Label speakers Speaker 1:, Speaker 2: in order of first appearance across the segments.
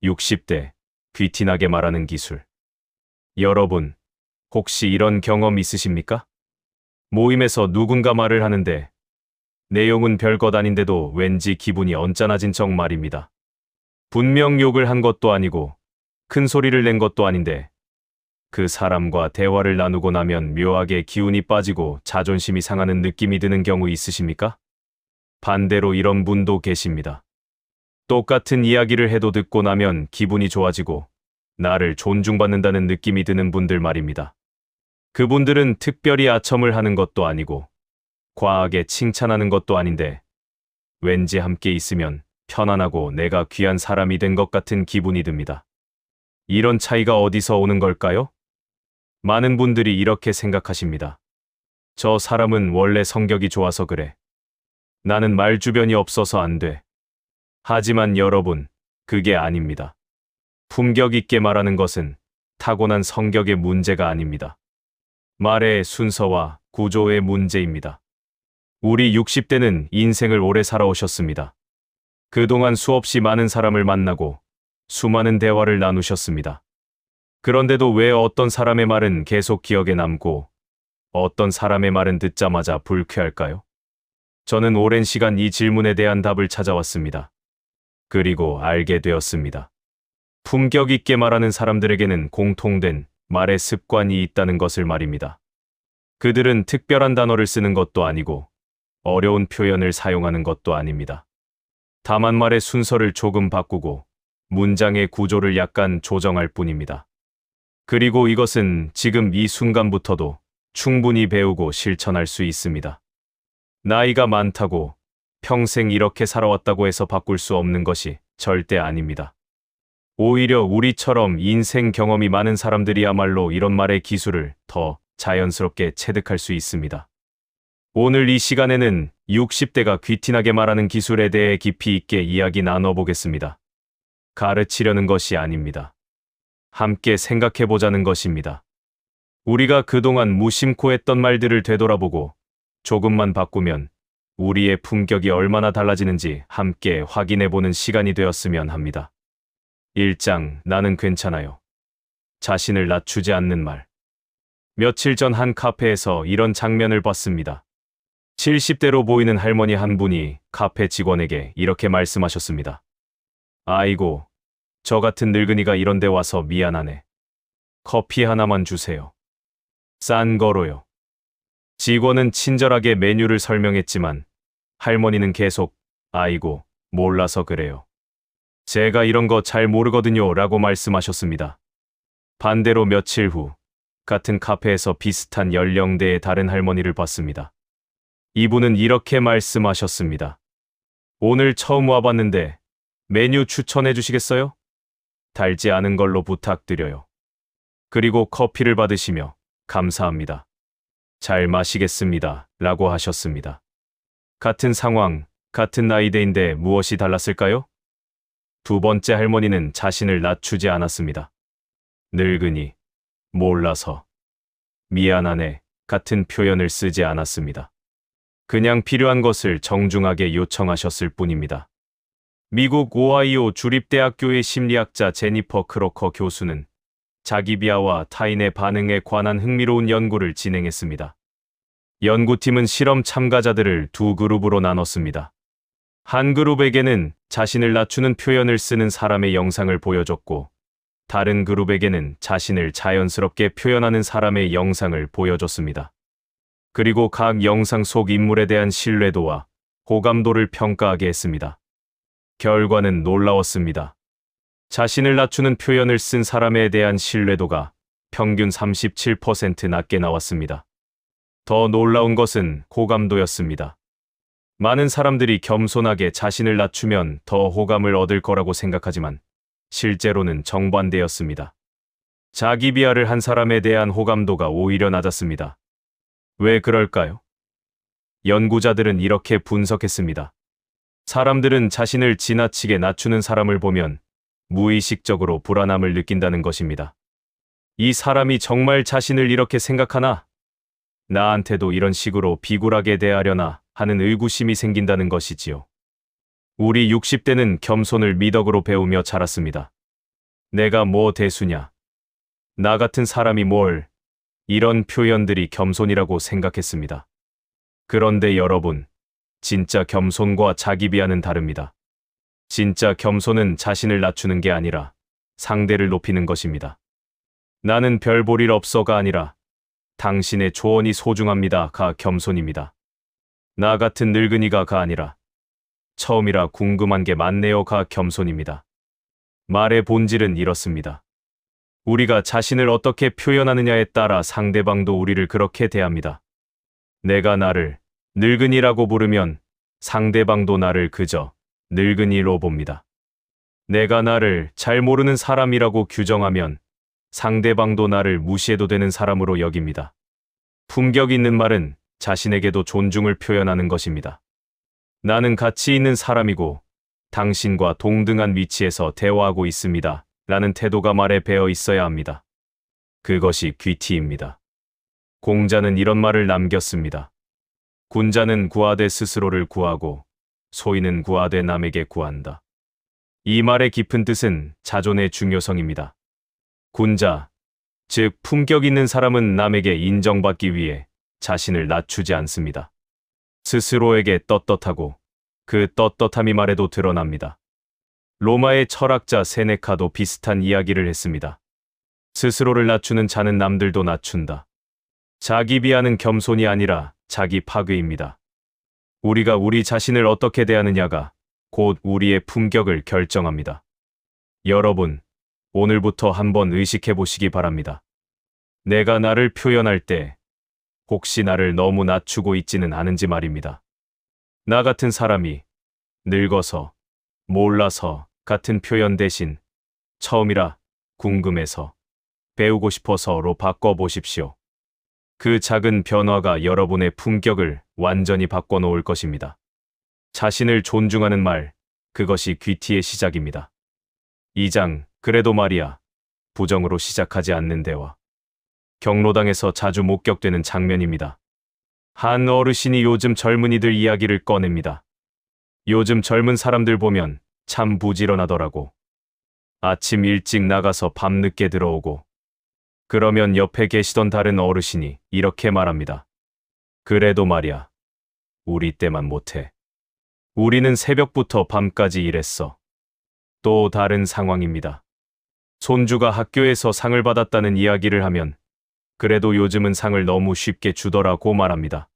Speaker 1: 60대, 귀티나게 말하는 기술. 여러분, 혹시 이런 경험 있으십니까? 모임에서 누군가 말을 하는데 내용은 별것 아닌데도 왠지 기분이 언짢아진 척 말입니다. 분명 욕을 한 것도 아니고 큰 소리를 낸 것도 아닌데 그 사람과 대화를 나누고 나면 묘하게 기운이 빠지고 자존심이 상하는 느낌이 드는 경우 있으십니까? 반대로 이런 분도 계십니다. 똑같은 이야기를 해도 듣고 나면 기분이 좋아지고 나를 존중받는다는 느낌이 드는 분들 말입니다. 그분들은 특별히 아첨을 하는 것도 아니고 과하게 칭찬하는 것도 아닌데 왠지 함께 있으면 편안하고 내가 귀한 사람이 된 것 같은 기분이 듭니다. 이런 차이가 어디서 오는 걸까요? 많은 분들이 이렇게 생각하십니다. 저 사람은 원래 성격이 좋아서 그래. 나는 말주변이 없어서 안 돼. 하지만 여러분, 그게 아닙니다. 품격 있게 말하는 것은 타고난 성격의 문제가 아닙니다. 말의 순서와 구조의 문제입니다. 우리 60대는 인생을 오래 살아오셨습니다. 그동안 수없이 많은 사람을 만나고 수많은 대화를 나누셨습니다. 그런데도 왜 어떤 사람의 말은 계속 기억에 남고 어떤 사람의 말은 듣자마자 불쾌할까요? 저는 오랜 시간 이 질문에 대한 답을 찾아왔습니다. 그리고 알게 되었습니다. 품격 있게 말하는 사람들에게는 공통된 말의 습관이 있다는 것을 말입니다. 그들은 특별한 단어를 쓰는 것도 아니고 어려운 표현을 사용하는 것도 아닙니다. 다만 말의 순서를 조금 바꾸고 문장의 구조를 약간 조정할 뿐입니다. 그리고 이것은 지금 이 순간부터도 충분히 배우고 실천할 수 있습니다. 나이가 많다고 평생 이렇게 살아왔다고 해서 바꿀 수 없는 것이 절대 아닙니다. 오히려 우리처럼 인생 경험이 많은 사람들이야말로 이런 말의 기술을 더 자연스럽게 체득할 수 있습니다. 오늘 이 시간에는 60대가 귀티나게 말하는 기술에 대해 깊이 있게 이야기 나눠보겠습니다. 가르치려는 것이 아닙니다. 함께 생각해보자는 것입니다. 우리가 그동안 무심코 했던 말들을 되돌아보고 조금만 바꾸면 우리의 품격이 얼마나 달라지는지 함께 확인해보는 시간이 되었으면 합니다. 1장, 나는 괜찮아요. 자신을 낮추지 않는 말. 며칠 전 한 카페에서 이런 장면을 봤습니다. 70대로 보이는 할머니 한 분이 카페 직원에게 이렇게 말씀하셨습니다. 아이고, 저 같은 늙은이가 이런 데 와서 미안하네. 커피 하나만 주세요. 싼 거로요. 직원은 친절하게 메뉴를 설명했지만 할머니는 계속 아이고, 몰라서 그래요. 제가 이런 거 잘 모르거든요 라고 말씀하셨습니다. 반대로 며칠 후 같은 카페에서 비슷한 연령대의 다른 할머니를 봤습니다. 이분은 이렇게 말씀하셨습니다. 오늘 처음 와봤는데 메뉴 추천해 주시겠어요? 달지 않은 걸로 부탁드려요. 그리고 커피를 받으시며 감사합니다. 잘 마시겠습니다. 라고 하셨습니다. 같은 상황, 같은 나이대인데 무엇이 달랐을까요? 두 번째 할머니는 자신을 낮추지 않았습니다. 늙은이, 몰라서, 미안하네 같은 표현을 쓰지 않았습니다. 그냥 필요한 것을 정중하게 요청하셨을 뿐입니다. 미국 오하이오 주립대학교의 심리학자 제니퍼 크로커 교수는 자기 비하와 타인의 반응에 관한 흥미로운 연구를 진행했습니다. 연구팀은 실험 참가자들을 두 그룹으로 나눴습니다. 한 그룹에게는 자신을 낮추는 표현을 쓰는 사람의 영상을 보여줬고, 다른 그룹에게는 자신을 자연스럽게 표현하는 사람의 영상을 보여줬습니다. 그리고 각 영상 속 인물에 대한 신뢰도와 호감도를 평가하게 했습니다. 결과는 놀라웠습니다. 자신을 낮추는 표현을 쓴 사람에 대한 신뢰도가 평균 37% 낮게 나왔습니다. 더 놀라운 것은 호감도였습니다. 많은 사람들이 겸손하게 자신을 낮추면 더 호감을 얻을 거라고 생각하지만 실제로는 정반대였습니다. 자기 비하를 한 사람에 대한 호감도가 오히려 낮았습니다. 왜 그럴까요? 연구자들은 이렇게 분석했습니다. 사람들은 자신을 지나치게 낮추는 사람을 보면 무의식적으로 불안함을 느낀다는 것입니다. 이 사람이 정말 자신을 이렇게 생각하나? 나한테도 이런 식으로 비굴하게 대하려나 하는 의구심이 생긴다는 것이지요. 우리 60대는 겸손을 미덕으로 배우며 자랐습니다. 내가 뭐 대수냐. 나 같은 사람이 뭘. 이런 표현들이 겸손이라고 생각했습니다. 그런데 여러분, 진짜 겸손과 자기 비하는 다릅니다. 진짜 겸손은 자신을 낮추는 게 아니라 상대를 높이는 것입니다. 나는 별 볼 일 없어가 아니라 당신의 조언이 소중합니다가 겸손입니다. 나 같은 늙은이가가 아니라 처음이라 궁금한 게 많네요가 겸손입니다. 말의 본질은 이렇습니다. 우리가 자신을 어떻게 표현하느냐에 따라 상대방도 우리를 그렇게 대합니다. 내가 나를 늙은이라고 부르면 상대방도 나를 그저 늙은이로 봅니다. 내가 나를 잘 모르는 사람이라고 규정하면 상대방도 나를 무시해도 되는 사람으로 여깁니다. 품격 있는 말은 자신에게도 존중을 표현하는 것입니다. 나는 가치 있는 사람이고 당신과 동등한 위치에서 대화하고 있습니다. 라는 태도가 말에 배어 있어야 합니다. 그것이 귀티입니다. 공자는 이런 말을 남겼습니다. 군자는 구하되 스스로를 구하고 소인은 구하되 남에게 구한다. 이 말의 깊은 뜻은 자존의 중요성입니다. 군자, 즉 품격 있는 사람은 남에게 인정받기 위해 자신을 낮추지 않습니다. 스스로에게 떳떳하고 그 떳떳함이 말에도 드러납니다. 로마의 철학자 세네카도 비슷한 이야기를 했습니다. 스스로를 낮추는 자는 남들도 낮춘다. 자기 비하는 겸손이 아니라 자기 파괴입니다. 우리가 우리 자신을 어떻게 대하느냐가 곧 우리의 품격을 결정합니다. 여러분, 오늘부터 한번 의식해 보시기 바랍니다. 내가 나를 표현할 때 혹시 나를 너무 낮추고 있지는 않은지 말입니다. 나 같은 사람이 늙어서, 몰라서 같은 표현 대신 처음이라, 궁금해서, 배우고 싶어서로 바꿔보십시오. 그 작은 변화가 여러분의 품격을 완전히 바꿔놓을 것입니다. 자신을 존중하는 말, 그것이 귀티의 시작입니다. 2장, 그래도 말이야. 부정으로 시작하지 않는 대화. 경로당에서 자주 목격되는 장면입니다. 한 어르신이 요즘 젊은이들 이야기를 꺼냅니다. 요즘 젊은 사람들 보면 참 부지런하더라고. 아침 일찍 나가서 밤늦게 들어오고. 그러면 옆에 계시던 다른 어르신이 이렇게 말합니다. 그래도 말이야. 우리 때만 못해. 우리는 새벽부터 밤까지 일했어. 또 다른 상황입니다. 손주가 학교에서 상을 받았다는 이야기를 하면 그래도 요즘은 상을 너무 쉽게 주더라고 말합니다.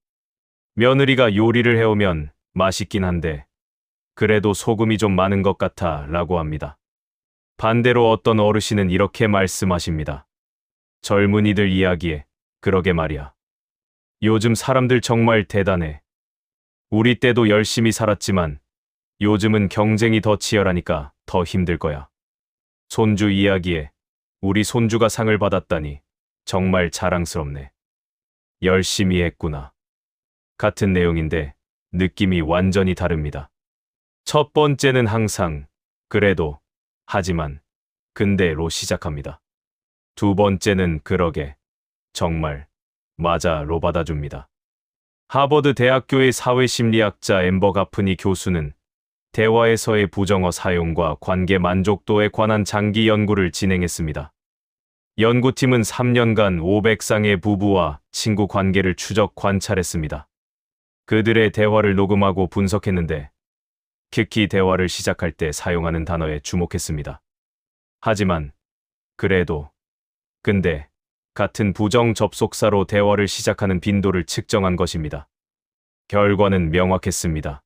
Speaker 1: 며느리가 요리를 해오면 맛있긴 한데 그래도 소금이 좀 많은 것 같아 라고 합니다. 반대로 어떤 어르신은 이렇게 말씀하십니다. 젊은이들 이야기에 그러게 말이야. 요즘 사람들 정말 대단해. 우리 때도 열심히 살았지만 요즘은 경쟁이 더 치열하니까 더 힘들 거야. 손주 이야기에 우리 손주가 상을 받았다니 정말 자랑스럽네. 열심히 했구나. 같은 내용인데 느낌이 완전히 다릅니다. 첫 번째는 항상 그래도, 하지만, 근데로 시작합니다. 두 번째는 그러게, 정말, 맞아로 받아줍니다. 하버드 대학교의 사회심리학자 엠버 가프니 교수는 대화에서의 부정어 사용과 관계 만족도에 관한 장기 연구를 진행했습니다. 연구팀은 3년간 500쌍의 부부와 친구 관계를 추적 관찰했습니다. 그들의 대화를 녹음하고 분석했는데 특히 대화를 시작할 때 사용하는 단어에 주목했습니다. 하지만, 그래도, 근데, 같은 부정 접속사로 대화를 시작하는 빈도를 측정한 것입니다. 결과는 명확했습니다.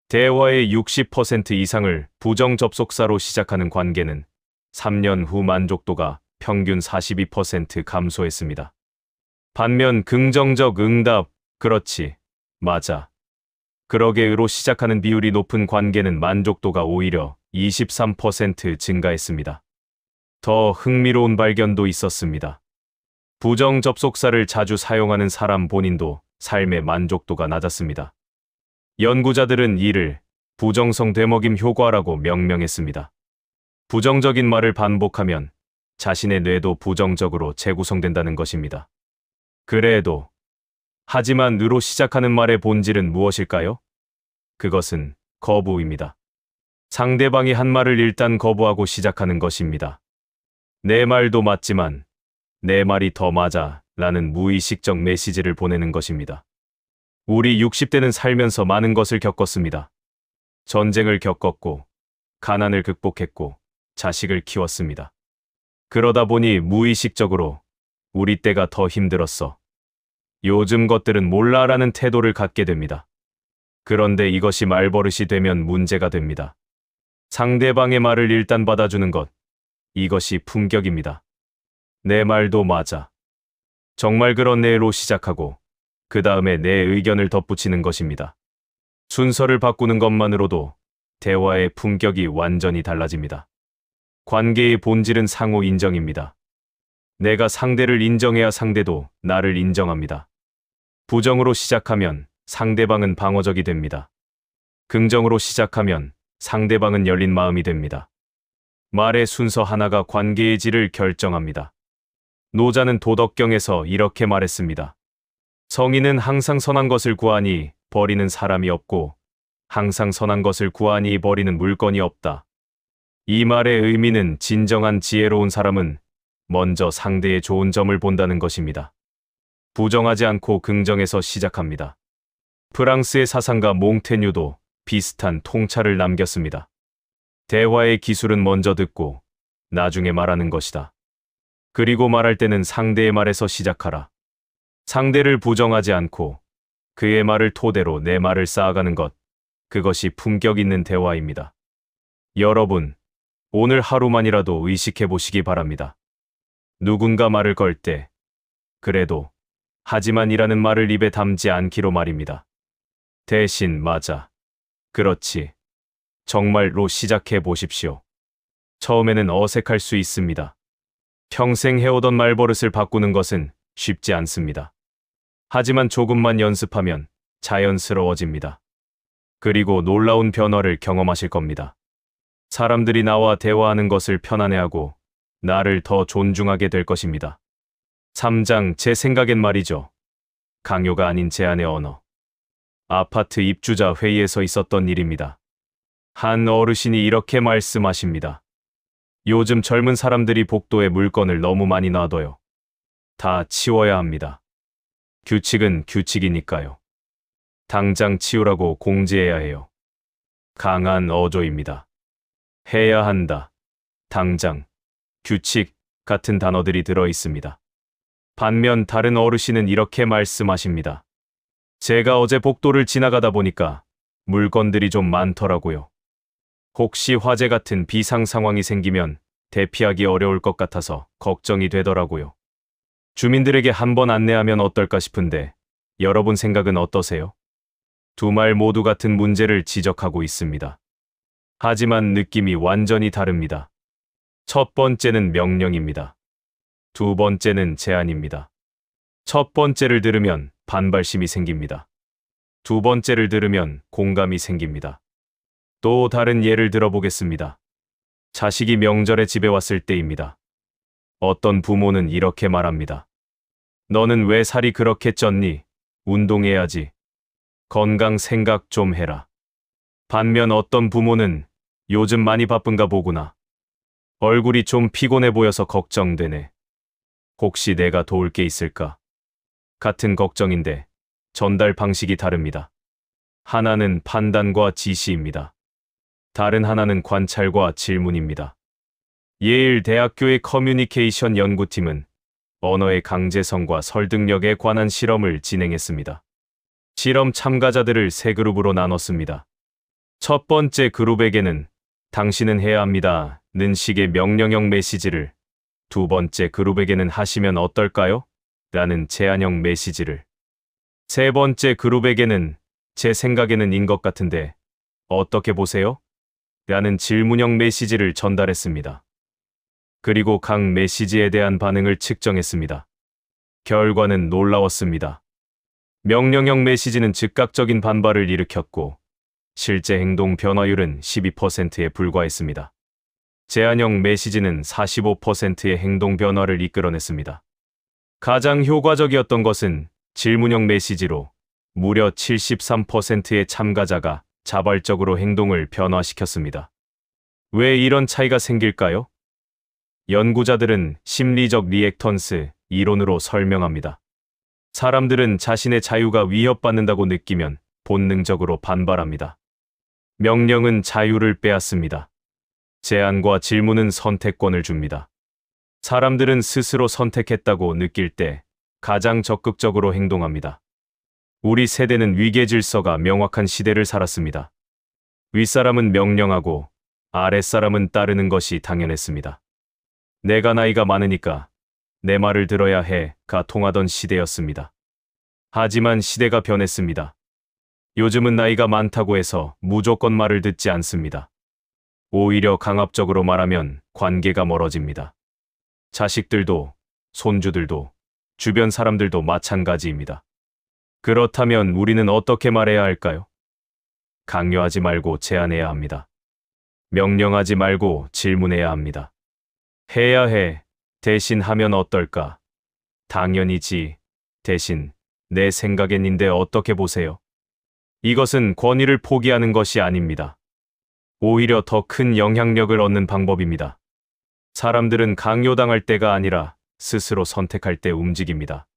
Speaker 1: 대화의 60% 이상을 부정 접속사로 시작하는 관계는 3년 후 만족도가 평균 42% 감소했습니다. 반면 긍정적 응답, 그렇지, 맞아, 그러게로 시작하는 비율이 높은 관계는 만족도가 오히려 23% 증가했습니다. 더 흥미로운 발견도 있었습니다. 부정 접속사를 자주 사용하는 사람 본인도 삶의 만족도가 낮았습니다. 연구자들은 이를 부정성 되먹임 효과라고 명명했습니다. 부정적인 말을 반복하면 자신의 뇌도 부정적으로 재구성된다는 것입니다. 그래도, 하지만,으로 시작하는 말의 본질은 무엇일까요? 그것은 거부입니다. 상대방이 한 말을 일단 거부하고 시작하는 것입니다. 내 말도 맞지만 내 말이 더 맞아 라는 무의식적 메시지를 보내는 것입니다. 우리 60대는 살면서 많은 것을 겪었습니다. 전쟁을 겪었고, 가난을 극복했고, 자식을 키웠습니다. 그러다 보니 무의식적으로 우리 때가 더 힘들었어. 요즘 것들은 몰라라는 태도를 갖게 됩니다. 그런데 이것이 말버릇이 되면 문제가 됩니다. 상대방의 말을 일단 받아주는 것, 이것이 품격입니다. 내 말도 맞아. 정말 그렇네로 시작하고 그 다음에 내 의견을 덧붙이는 것입니다. 순서를 바꾸는 것만으로도 대화의 품격이 완전히 달라집니다. 관계의 본질은 상호 인정입니다. 내가 상대를 인정해야 상대도 나를 인정합니다. 부정으로 시작하면 상대방은 방어적이 됩니다. 긍정으로 시작하면 상대방은 열린 마음이 됩니다. 말의 순서 하나가 관계의 질을 결정합니다. 노자는 도덕경에서 이렇게 말했습니다. 성인은 항상 선한 것을 구하니 버리는 사람이 없고 항상 선한 것을 구하니 버리는 물건이 없다. 이 말의 의미는 진정한 지혜로운 사람은 먼저 상대의 좋은 점을 본다는 것입니다. 부정하지 않고 긍정해서 시작합니다. 프랑스의 사상가 몽테뉴도 비슷한 통찰을 남겼습니다. 대화의 기술은 먼저 듣고 나중에 말하는 것이다. 그리고 말할 때는 상대의 말에서 시작하라. 상대를 부정하지 않고 그의 말을 토대로 내 말을 쌓아가는 것, 그것이 품격 있는 대화입니다. 여러분, 오늘 하루만이라도 의식해 보시기 바랍니다. 누군가 말을 걸 때, 그래도, 하지만이라는 말을 입에 담지 않기로 말입니다. 대신 맞아. 그렇지. 정말로 시작해 보십시오. 처음에는 어색할 수 있습니다. 평생 해오던 말버릇을 바꾸는 것은 쉽지 않습니다. 하지만 조금만 연습하면 자연스러워집니다. 그리고 놀라운 변화를 경험하실 겁니다. 사람들이 나와 대화하는 것을 편안해하고 나를 더 존중하게 될 것입니다. 3장 제 생각엔 말이죠. 강요가 아닌 제안의 언어. 아파트 입주자 회의에서 있었던 일입니다. 한 어르신이 이렇게 말씀하십니다. 요즘 젊은 사람들이 복도에 물건을 너무 많이 놔둬요. 다 치워야 합니다. 규칙은 규칙이니까요. 당장 치우라고 공지해야 해요. 강한 어조입니다. 해야 한다. 당장, 규칙 같은 단어들이 들어 있습니다. 반면 다른 어르신은 이렇게 말씀하십니다. 제가 어제 복도를 지나가다 보니까 물건들이 좀 많더라고요. 혹시 화재 같은 비상 상황이 생기면 대피하기 어려울 것 같아서 걱정이 되더라고요. 주민들에게 한번 안내하면 어떨까 싶은데 여러분 생각은 어떠세요? 두 말 모두 같은 문제를 지적하고 있습니다. 하지만 느낌이 완전히 다릅니다. 첫 번째는 명령입니다. 두 번째는 제안입니다. 첫 번째를 들으면 반발심이 생깁니다. 두 번째를 들으면 공감이 생깁니다. 또 다른 예를 들어보겠습니다. 자식이 명절에 집에 왔을 때입니다. 어떤 부모는 이렇게 말합니다. 너는 왜 살이 그렇게 쪘니? 운동해야지. 건강 생각 좀 해라. 반면 어떤 부모는 요즘 많이 바쁜가 보구나. 얼굴이 좀 피곤해 보여서 걱정되네. 혹시 내가 도울 게 있을까? 같은 걱정인데 전달 방식이 다릅니다. 하나는 판단과 지시입니다. 다른 하나는 관찰과 질문입니다. 예일 대학교의 커뮤니케이션 연구팀은 언어의 강제성과 설득력에 관한 실험을 진행했습니다. 실험 참가자들을 세 그룹으로 나눴습니다. 첫 번째 그룹에게는 당신은 해야 합니다는 식의 명령형 메시지를, 두 번째 그룹에게는 하시면 어떨까요? 라는 제안형 메시지를, 세 번째 그룹에게는 제 생각에는 인 것 같은데 어떻게 보세요? 라는 질문형 메시지를 전달했습니다. 그리고 각 메시지에 대한 반응을 측정했습니다. 결과는 놀라웠습니다. 명령형 메시지는 즉각적인 반발을 일으켰고 실제 행동 변화율은 12%에 불과했습니다. 제안형 메시지는 45%의 행동 변화를 이끌어냈습니다. 가장 효과적이었던 것은 질문형 메시지로 무려 73%의 참가자가 자발적으로 행동을 변화시켰습니다. 왜 이런 차이가 생길까요? 연구자들은 심리적 리액턴스 이론으로 설명합니다. 사람들은 자신의 자유가 위협받는다고 느끼면 본능적으로 반발합니다. 명령은 자유를 빼앗습니다. 제안과 질문은 선택권을 줍니다. 사람들은 스스로 선택했다고 느낄 때 가장 적극적으로 행동합니다. 우리 세대는 위계 질서가 명확한 시대를 살았습니다. 윗사람은 명령하고 아랫사람은 따르는 것이 당연했습니다. 내가 나이가 많으니까 내 말을 들어야 해가 통하던 시대였습니다. 하지만 시대가 변했습니다. 요즘은 나이가 많다고 해서 무조건 말을 듣지 않습니다. 오히려 강압적으로 말하면 관계가 멀어집니다. 자식들도, 손주들도, 주변 사람들도 마찬가지입니다. 그렇다면 우리는 어떻게 말해야 할까요? 강요하지 말고 제안해야 합니다. 명령하지 말고 질문해야 합니다. 해야 해, 대신 하면 어떨까? 당연히지, 대신 내 생각엔인데 어떻게 보세요? 이것은 권위를 포기하는 것이 아닙니다. 오히려 더 큰 영향력을 얻는 방법입니다. 사람들은 강요당할 때가 아니라 스스로 선택할 때 움직입니다.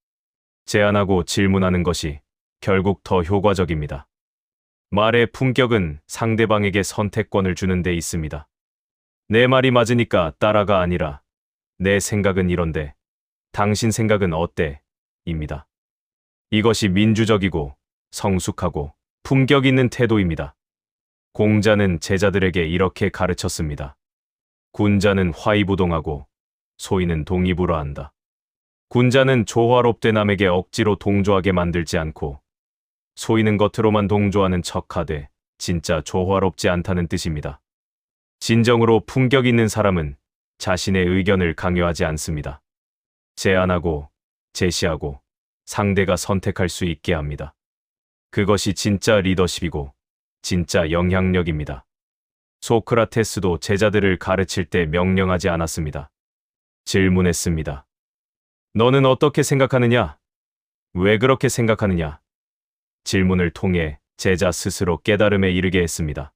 Speaker 1: 제안하고 질문하는 것이 결국 더 효과적입니다. 말의 품격은 상대방에게 선택권을 주는 데 있습니다. 내 말이 맞으니까 따라가 아니라 내 생각은 이런데 당신 생각은 어때? 입니다. 이것이 민주적이고 성숙하고 품격 있는 태도입니다. 공자는 제자들에게 이렇게 가르쳤습니다. 군자는 화이부동하고 소인은 동의불허한다. 군자는 조화롭되 남에게 억지로 동조하게 만들지 않고 소인은 겉으로만 동조하는 척하되 진짜 조화롭지 않다는 뜻입니다. 진정으로 품격 있는 사람은 자신의 의견을 강요하지 않습니다. 제안하고 제시하고 상대가 선택할 수 있게 합니다. 그것이 진짜 리더십이고 진짜 영향력입니다. 소크라테스도 제자들을 가르칠 때 명령하지 않았습니다. 질문했습니다. 너는 어떻게 생각하느냐? 왜 그렇게 생각하느냐? 질문을 통해 제자 스스로 깨달음에 이르게 했습니다.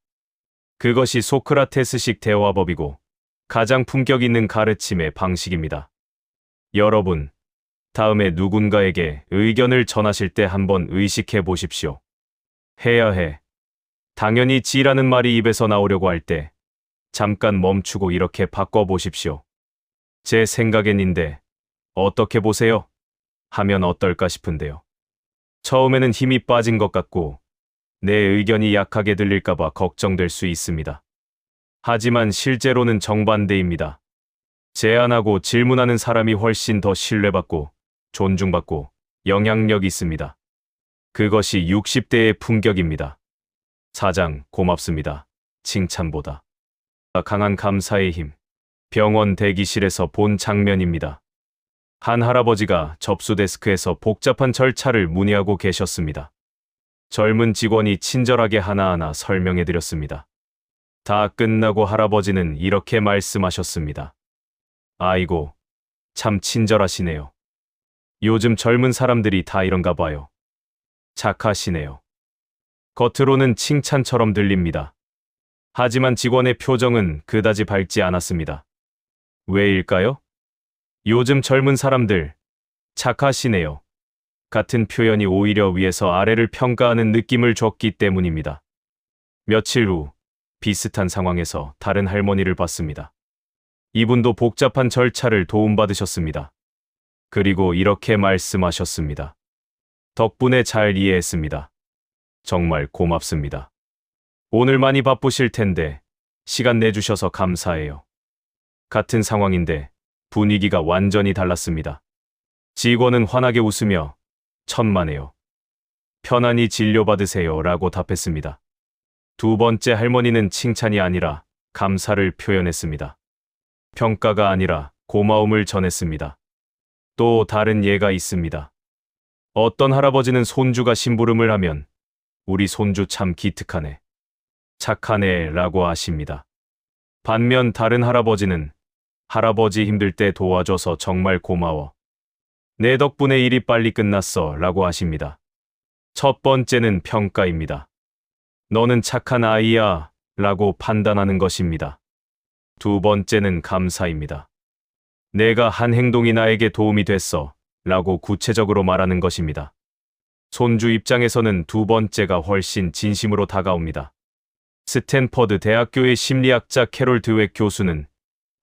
Speaker 1: 그것이 소크라테스식 대화법이고 가장 품격 있는 가르침의 방식입니다. 여러분, 다음에 누군가에게 의견을 전하실 때 한번 의식해 보십시오. 해야 해. 당연히 지라는 말이 입에서 나오려고 할 때 잠깐 멈추고 이렇게 바꿔보십시오. 제 생각엔인데 어떻게 보세요? 하면 어떨까 싶은데요. 처음에는 힘이 빠진 것 같고 내 의견이 약하게 들릴까봐 걱정될 수 있습니다. 하지만 실제로는 정반대입니다. 제안하고 질문하는 사람이 훨씬 더 신뢰받고 존중받고 영향력 있습니다. 그것이 60대의 품격입니다. 사장, 고맙습니다. 칭찬보다 강한 감사의 힘. 병원 대기실에서 본 장면입니다. 한 할아버지가 접수 데스크에서 복잡한 절차를 문의하고 계셨습니다. 젊은 직원이 친절하게 하나하나 설명해 드렸습니다. 다 끝나고 할아버지는 이렇게 말씀하셨습니다. 아이고, 참 친절하시네요. 요즘 젊은 사람들이 다 이런가 봐요. 착하시네요. 겉으로는 칭찬처럼 들립니다. 하지만 직원의 표정은 그다지 밝지 않았습니다. 왜일까요? 요즘 젊은 사람들, 착하시네요. 같은 표현이 오히려 위에서 아래를 평가하는 느낌을 줬기 때문입니다. 며칠 후, 비슷한 상황에서 다른 할머니를 봤습니다. 이분도 복잡한 절차를 도움받으셨습니다. 그리고 이렇게 말씀하셨습니다. 덕분에 잘 이해했습니다. 정말 고맙습니다. 오늘 많이 바쁘실 텐데 시간 내주셔서 감사해요. 같은 상황인데 분위기가 완전히 달랐습니다. 직원은 환하게 웃으며 천만에요. 편안히 진료받으세요 라고 답했습니다. 두 번째 할머니는 칭찬이 아니라 감사를 표현했습니다. 평가가 아니라 고마움을 전했습니다. 또 다른 예가 있습니다. 어떤 할아버지는 손주가 심부름을 하면 우리 손주 참 기특하네. 착하네 라고 하십니다. 반면 다른 할아버지는 할아버지 힘들 때 도와줘서 정말 고마워. 내 덕분에 일이 빨리 끝났어 라고 하십니다. 첫 번째는 평가입니다. 너는 착한 아이야 라고 판단하는 것입니다. 두 번째는 감사입니다. 내가 한 행동이 나에게 도움이 됐어 라고 구체적으로 말하는 것입니다. 손주 입장에서는 두 번째가 훨씬 진심으로 다가옵니다. 스탠퍼드 대학교의 심리학자 캐롤 드웩 교수는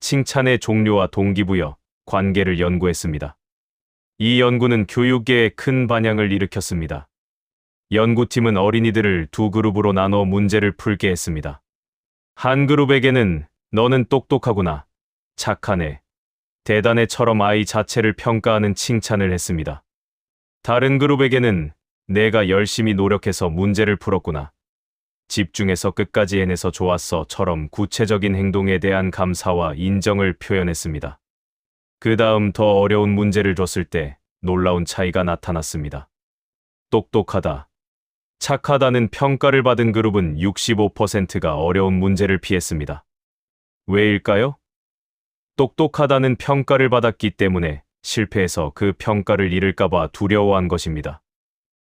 Speaker 1: 칭찬의 종류와 동기부여, 관계를 연구했습니다. 이 연구는 교육계에 큰 반향을 일으켰습니다. 연구팀은 어린이들을 두 그룹으로 나눠 문제를 풀게 했습니다. 한 그룹에게는 너는 똑똑하구나, 착하네, 대단해처럼 아이 자체를 평가하는 칭찬을 했습니다. 다른 그룹에게는 내가 열심히 노력해서 문제를 풀었구나, 집중해서 끝까지 해내서 좋았어처럼 구체적인 행동에 대한 감사와 인정을 표현했습니다. 그 다음 더 어려운 문제를 줬을 때 놀라운 차이가 나타났습니다. 똑똑하다, 착하다는 평가를 받은 그룹은 65%가 어려운 문제를 피했습니다. 왜일까요? 똑똑하다는 평가를 받았기 때문에 실패해서 그 평가를 잃을까봐 두려워한 것입니다.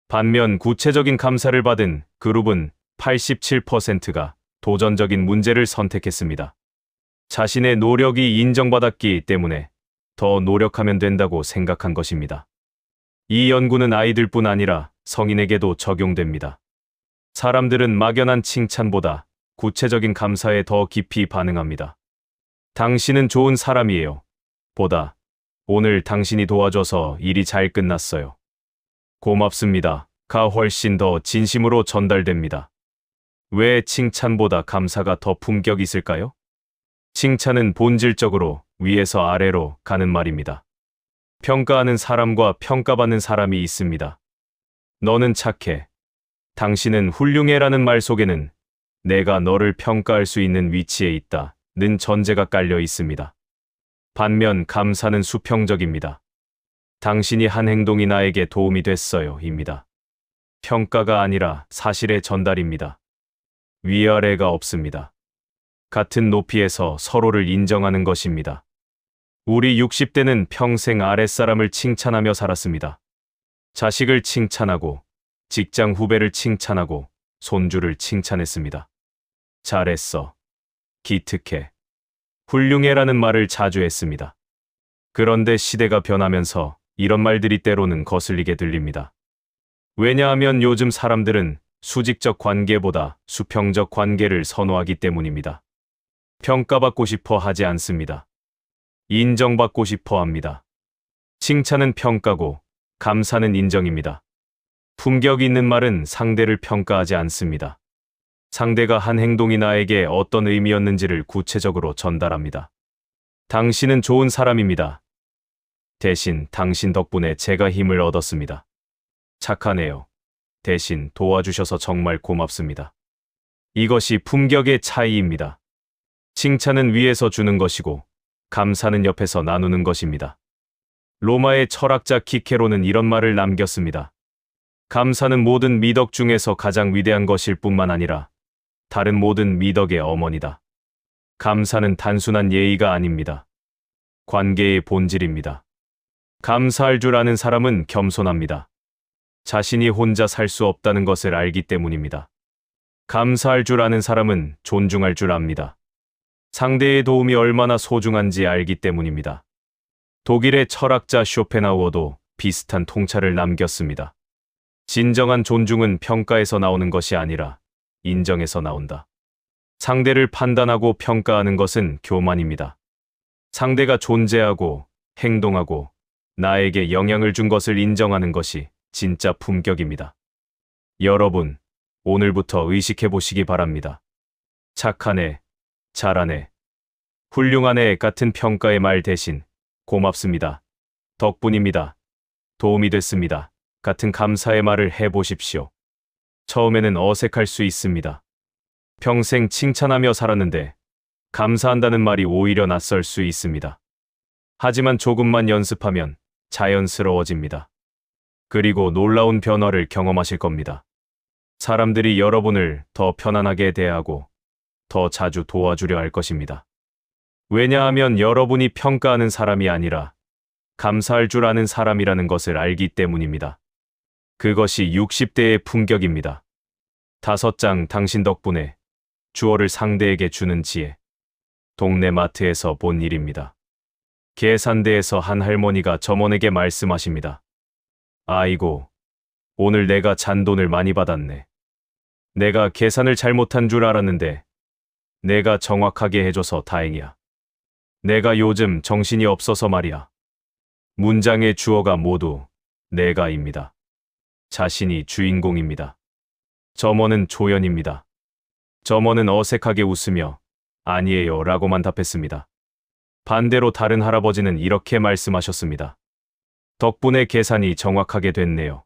Speaker 1: 반면 구체적인 감사를 받은 그룹은 87%가 도전적인 문제를 선택했습니다. 자신의 노력이 인정받았기 때문에 더 노력하면 된다고 생각한 것입니다. 이 연구는 아이들뿐 아니라 성인에게도 적용됩니다. 사람들은 막연한 칭찬보다 구체적인 감사에 더 깊이 반응합니다. 당신은 좋은 사람이에요. 보다 오늘 당신이 도와줘서 일이 잘 끝났어요. 고맙습니다. 가 훨씬 더 진심으로 전달됩니다. 왜 칭찬보다 감사가 더 품격 있을까요? 칭찬은 본질적으로 위에서 아래로 가는 말입니다. 평가하는 사람과 평가받는 사람이 있습니다. 너는 착해, 당신은 훌륭해라는 말 속에는 내가 너를 평가할 수 있는 위치에 있다는 전제가 깔려 있습니다. 반면 감사는 수평적입니다. 당신이 한 행동이 나에게 도움이 됐어요 입니다. 평가가 아니라 사실의 전달입니다. 위아래가 없습니다. 같은 높이에서 서로를 인정하는 것입니다. 우리 60대는 평생 아랫사람을 칭찬하며 살았습니다. 자식을 칭찬하고, 직장 후배를 칭찬하고, 손주를 칭찬했습니다. 잘했어, 기특해, 훌륭해라는 말을 자주 했습니다. 그런데 시대가 변하면서 이런 말들이 때로는 거슬리게 들립니다. 왜냐하면 요즘 사람들은 수직적 관계보다 수평적 관계를 선호하기 때문입니다. 평가받고 싶어 하지 않습니다. 인정받고 싶어 합니다. 칭찬은 평가고 감사는 인정입니다. 품격 있는 말은 상대를 평가하지 않습니다. 상대가 한 행동이 나에게 어떤 의미였는지를 구체적으로 전달합니다. 당신은 좋은 사람입니다. 대신 당신 덕분에 제가 힘을 얻었습니다. 착하네요. 대신 도와주셔서 정말 고맙습니다. 이것이 품격의 차이입니다. 칭찬은 위에서 주는 것이고 감사는 옆에서 나누는 것입니다. 로마의 철학자 키케로는 이런 말을 남겼습니다. 감사는 모든 미덕 중에서 가장 위대한 것일 뿐만 아니라 다른 모든 미덕의 어머니다. 감사는 단순한 예의가 아닙니다. 관계의 본질입니다. 감사할 줄 아는 사람은 겸손합니다. 자신이 혼자 살 수 없다는 것을 알기 때문입니다. 감사할 줄 아는 사람은 존중할 줄 압니다. 상대의 도움이 얼마나 소중한지 알기 때문입니다. 독일의 철학자 쇼펜하우어도 비슷한 통찰을 남겼습니다. 진정한 존중은 평가에서 나오는 것이 아니라 인정에서 나온다. 상대를 판단하고 평가하는 것은 교만입니다. 상대가 존재하고 행동하고 나에게 영향을 준 것을 인정하는 것이 진짜 품격입니다. 여러분, 오늘부터 의식해 보시기 바랍니다. 착하네, 잘하네, 훌륭하네 같은 평가의 말 대신 고맙습니다, 덕분입니다, 도움이 됐습니다 같은 감사의 말을 해보십시오. 처음에는 어색할 수 있습니다. 평생 칭찬하며 살았는데 감사한다는 말이 오히려 낯설 수 있습니다. 하지만 조금만 연습하면 자연스러워집니다. 그리고 놀라운 변화를 경험하실 겁니다. 사람들이 여러분을 더 편안하게 대하고 더 자주 도와주려 할 것입니다. 왜냐하면 여러분이 평가하는 사람이 아니라 감사할 줄 아는 사람이라는 것을 알기 때문입니다. 그것이 60대의 품격입니다. 5장 당신 덕분에 주어를 상대에게 주는 지혜. 동네 마트에서 본 일입니다. 계산대에서 한 할머니가 점원에게 말씀하십니다. 아이고, 오늘 내가 잔돈을 많이 받았네. 내가 계산을 잘못한 줄 알았는데 내가 정확하게 해줘서 다행이야. 내가 요즘 정신이 없어서 말이야. 문장의 주어가 모두 내가입니다. 자신이 주인공입니다. 점원은 조연입니다. 점원은 어색하게 웃으며 아니에요 라고만 답했습니다. 반대로 다른 할아버지는 이렇게 말씀하셨습니다. 덕분에 계산이 정확하게 됐네요.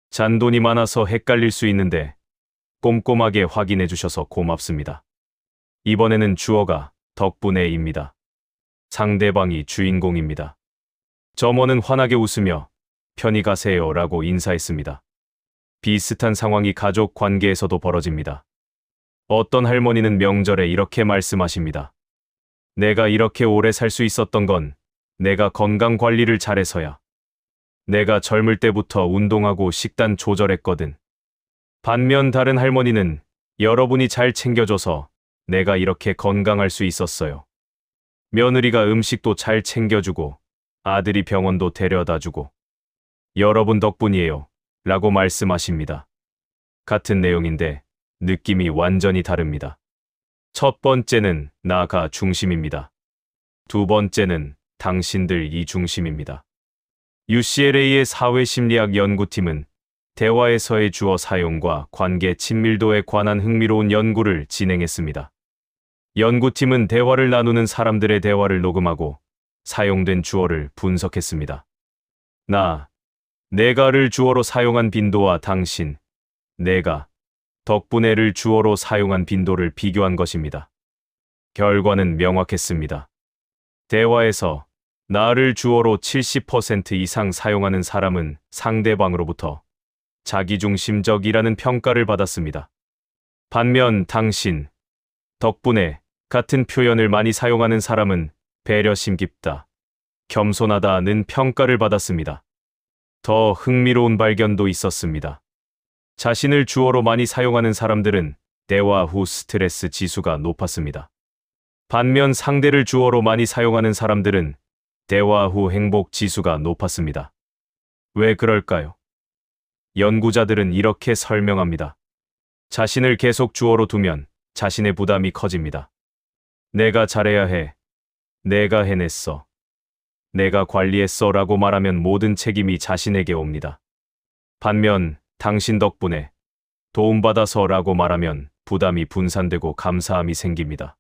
Speaker 1: 잔돈이 많아서 헷갈릴 수 있는데 꼼꼼하게 확인해 주셔서 고맙습니다. 이번에는 주어가 덕분에입니다. 상대방이 주인공입니다. 점원은 환하게 웃으며 편히 가세요 라고 인사했습니다. 비슷한 상황이 가족 관계에서도 벌어집니다. 어떤 할머니는 명절에 이렇게 말씀하십니다. 내가 이렇게 오래 살 수 있었던 건 내가 건강 관리를 잘해서야. 내가 젊을 때부터 운동하고 식단 조절했거든. 반면 다른 할머니는 여러분이 잘 챙겨줘서 내가 이렇게 건강할 수 있었어요. 며느리가 음식도 잘 챙겨주고 아들이 병원도 데려다주고 여러분 덕분이에요 라고 말씀하십니다. 같은 내용인데 느낌이 완전히 다릅니다. 첫 번째는 나가 중심입니다. 두 번째는 당신들이 중심입니다. UCLA의 사회심리학 연구팀은 대화에서의 주어 사용과 관계 친밀도에 관한 흥미로운 연구를 진행했습니다. 연구팀은 대화를 나누는 사람들의 대화를 녹음하고 사용된 주어를 분석했습니다. 내가를 주어로 사용한 빈도와 당신, 내가, 덕분에를 주어로 사용한 빈도를 비교한 것입니다. 결과는 명확했습니다. 대화에서 나를 주어로 70% 이상 사용하는 사람은 상대방으로부터 자기중심적이라는 평가를 받았습니다. 반면 당신, 덕분에 같은 표현을 많이 사용하는 사람은 배려심 깊다, 겸손하다는 평가를 받았습니다. 더 흥미로운 발견도 있었습니다. 자신을 주어로 많이 사용하는 사람들은 대화 후 스트레스 지수가 높았습니다. 반면 상대를 주어로 많이 사용하는 사람들은 대화 후 행복 지수가 높았습니다. 왜 그럴까요? 연구자들은 이렇게 설명합니다. 자신을 계속 주어로 두면 자신의 부담이 커집니다. 내가 잘해야 해. 내가 해냈어. 내가 관리했어 라고 말하면 모든 책임이 자신에게 옵니다. 반면 당신 덕분에 도움받아서 라고 말하면 부담이 분산되고 감사함이 생깁니다.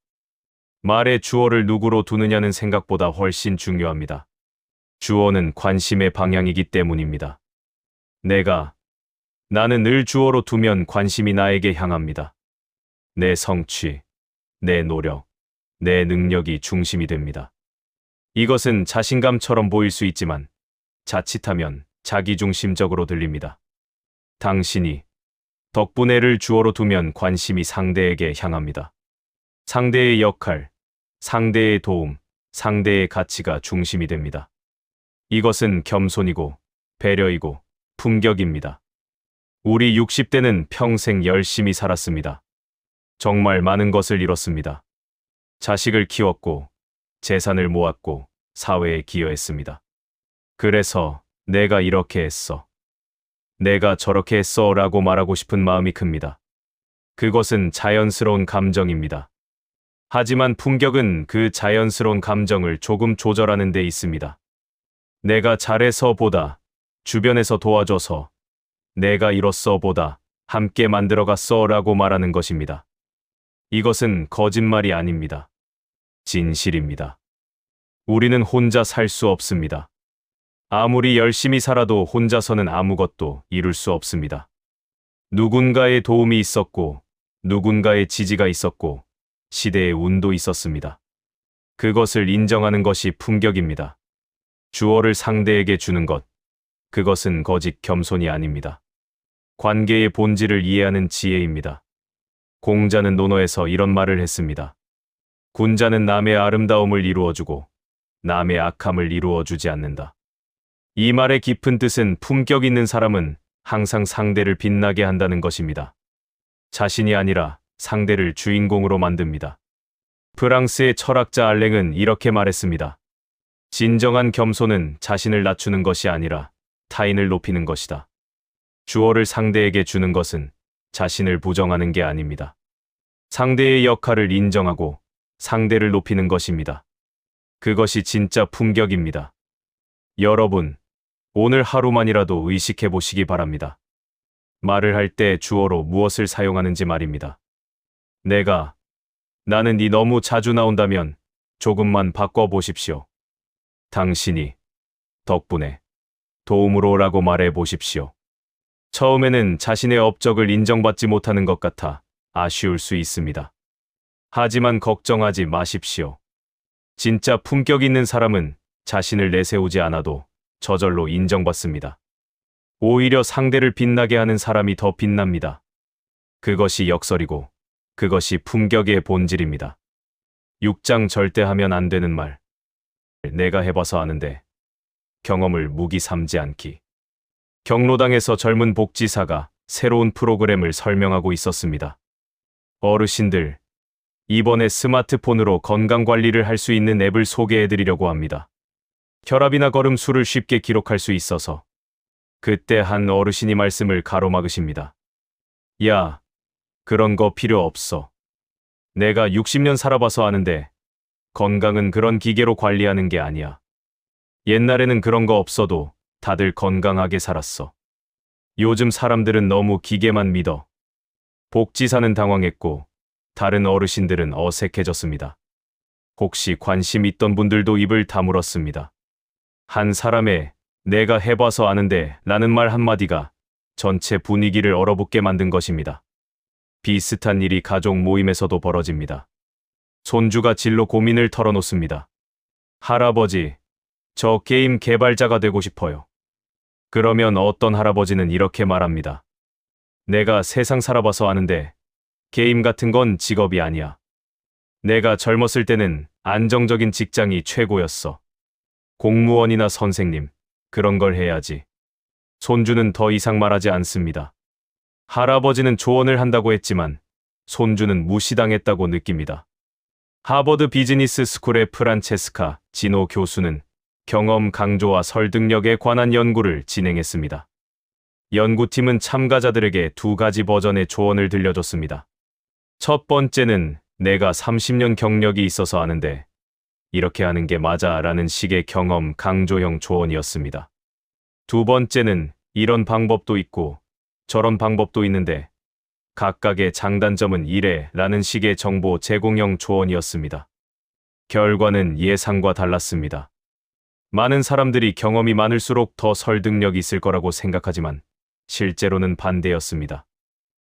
Speaker 1: 말의 주어를 누구로 두느냐는 생각보다 훨씬 중요합니다. 주어는 관심의 방향이기 때문입니다. 나는 늘 주어로 두면 관심이 나에게 향합니다. 내 성취, 내 노력, 내 능력이 중심이 됩니다. 이것은 자신감처럼 보일 수 있지만 자칫하면 자기중심적으로 들립니다. 당신이 덕분에를 주어로 두면 관심이 상대에게 향합니다. 상대의 역할, 상대의 도움, 상대의 가치가 중심이 됩니다. 이것은 겸손이고 배려이고 품격입니다. 우리 60대는 평생 열심히 살았습니다. 정말 많은 것을 이뤘습니다. 자식을 키웠고 재산을 모았고 사회에 기여했습니다. 그래서 내가 이렇게 했어. 내가 저렇게 했어 라고 말하고 싶은 마음이 큽니다. 그것은 자연스러운 감정입니다. 하지만 품격은 그 자연스러운 감정을 조금 조절하는 데 있습니다. 내가 잘해서 보다, 주변에서 도와줘서, 내가 이뤘어 보다, 함께 만들어갔어 라고 말하는 것입니다. 이것은 거짓말이 아닙니다. 진실입니다. 우리는 혼자 살 수 없습니다. 아무리 열심히 살아도 혼자서는 아무것도 이룰 수 없습니다. 누군가의 도움이 있었고, 누군가의 지지가 있었고, 시대의 운도 있었습니다. 그것을 인정하는 것이 품격입니다. 주어를 상대에게 주는 것, 그것은 거짓 겸손이 아닙니다. 관계의 본질을 이해하는 지혜입니다. 공자는 논어에서 이런 말을 했습니다. 군자는 남의 아름다움을 이루어주고 남의 악함을 이루어주지 않는다. 이 말의 깊은 뜻은 품격 있는 사람은 항상 상대를 빛나게 한다는 것입니다. 자신이 아니라 상대를 주인공으로 만듭니다. 프랑스의 철학자 알랭은 이렇게 말했습니다. 진정한 겸손은 자신을 낮추는 것이 아니라 타인을 높이는 것이다. 주어를 상대에게 주는 것은 자신을 부정하는 게 아닙니다. 상대의 역할을 인정하고 상대를 높이는 것입니다. 그것이 진짜 품격입니다. 여러분, 오늘 하루만이라도 의식해 보시기 바랍니다. 말을 할 때 주어로 무엇을 사용하는지 말입니다. 나는 너무 자주 나온다면 조금만 바꿔보십시오. 당신이, 덕분에, 도움으로라고 말해 보십시오. 처음에는 자신의 업적을 인정받지 못하는 것 같아 아쉬울 수 있습니다. 하지만 걱정하지 마십시오. 진짜 품격 있는 사람은 자신을 내세우지 않아도 저절로 인정받습니다. 오히려 상대를 빛나게 하는 사람이 더 빛납니다. 그것이 역설이고 그것이 품격의 본질입니다. 6장 절대 하면 안 되는 말. 내가 해봐서 아는데 경험을 무기 삼지 않기. 경로당에서 젊은 복지사가 새로운 프로그램을 설명하고 있었습니다. 어르신들, 이번에 스마트폰으로 건강관리를 할 수 있는 앱을 소개해드리려고 합니다. 혈압이나 걸음수를 쉽게 기록할 수 있어서. 그때 한 어르신이 말씀을 가로막으십니다. 야, 그런 거 필요 없어. 내가 60년 살아봐서 아는데 건강은 그런 기계로 관리하는 게 아니야. 옛날에는 그런 거 없어도 다들 건강하게 살았어. 요즘 사람들은 너무 기계만 믿어. 복지사는 당황했고 다른 어르신들은 어색해졌습니다. 혹시 관심 있던 분들도 입을 다물었습니다. 한 사람의 내가 해봐서 아는데 라는 말 한마디가 전체 분위기를 얼어붙게 만든 것입니다. 비슷한 일이 가족 모임에서도 벌어집니다. 손주가 진로 고민을 털어놓습니다. 할아버지, 저 게임 개발자가 되고 싶어요. 그러면 어떤 할아버지는 이렇게 말합니다. 내가 세상 살아봐서 아는데 게임 같은 건 직업이 아니야. 내가 젊었을 때는 안정적인 직장이 최고였어. 공무원이나 선생님, 그런 걸 해야지. 손주는 더 이상 말하지 않습니다. 할아버지는 조언을 한다고 했지만 손주는 무시당했다고 느낍니다. 하버드 비즈니스 스쿨의 프란체스카 지노 교수는 경험 강조와 설득력에 관한 연구를 진행했습니다. 연구팀은 참가자들에게 두 가지 버전의 조언을 들려줬습니다. 첫 번째는 내가 30년 경력이 있어서 아는데 이렇게 하는 게 맞아 라는 식의 경험 강조형 조언이었습니다. 두 번째는 이런 방법도 있고 저런 방법도 있는데 각각의 장단점은 이래 라는 식의 정보 제공형 조언이었습니다. 결과는 예상과 달랐습니다. 많은 사람들이 경험이 많을수록 더 설득력이 있을 거라고 생각하지만 실제로는 반대였습니다.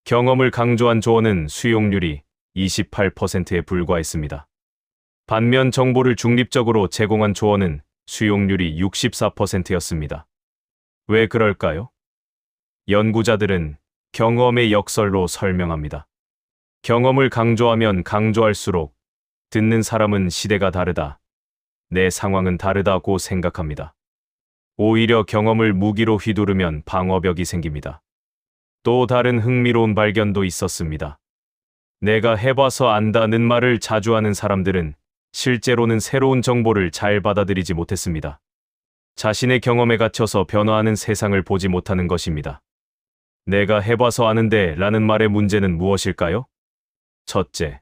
Speaker 1: 경험을 강조한 조언은 수용률이 28%에 불과했습니다. 반면 정보를 중립적으로 제공한 조언은 수용률이 64%였습니다. 왜 그럴까요? 연구자들은 경험의 역설로 설명합니다. 경험을 강조하면 강조할수록 듣는 사람은 시대가 다르다, 내 상황은 다르다고 생각합니다. 오히려 경험을 무기로 휘두르면 방어벽이 생깁니다. 또 다른 흥미로운 발견도 있었습니다. 내가 해봐서 안다는 말을 자주 하는 사람들은 실제로는 새로운 정보를 잘 받아들이지 못했습니다. 자신의 경험에 갇혀서 변화하는 세상을 보지 못하는 것입니다. 내가 해봐서 아는데 라는 말의 문제는 무엇일까요? 첫째,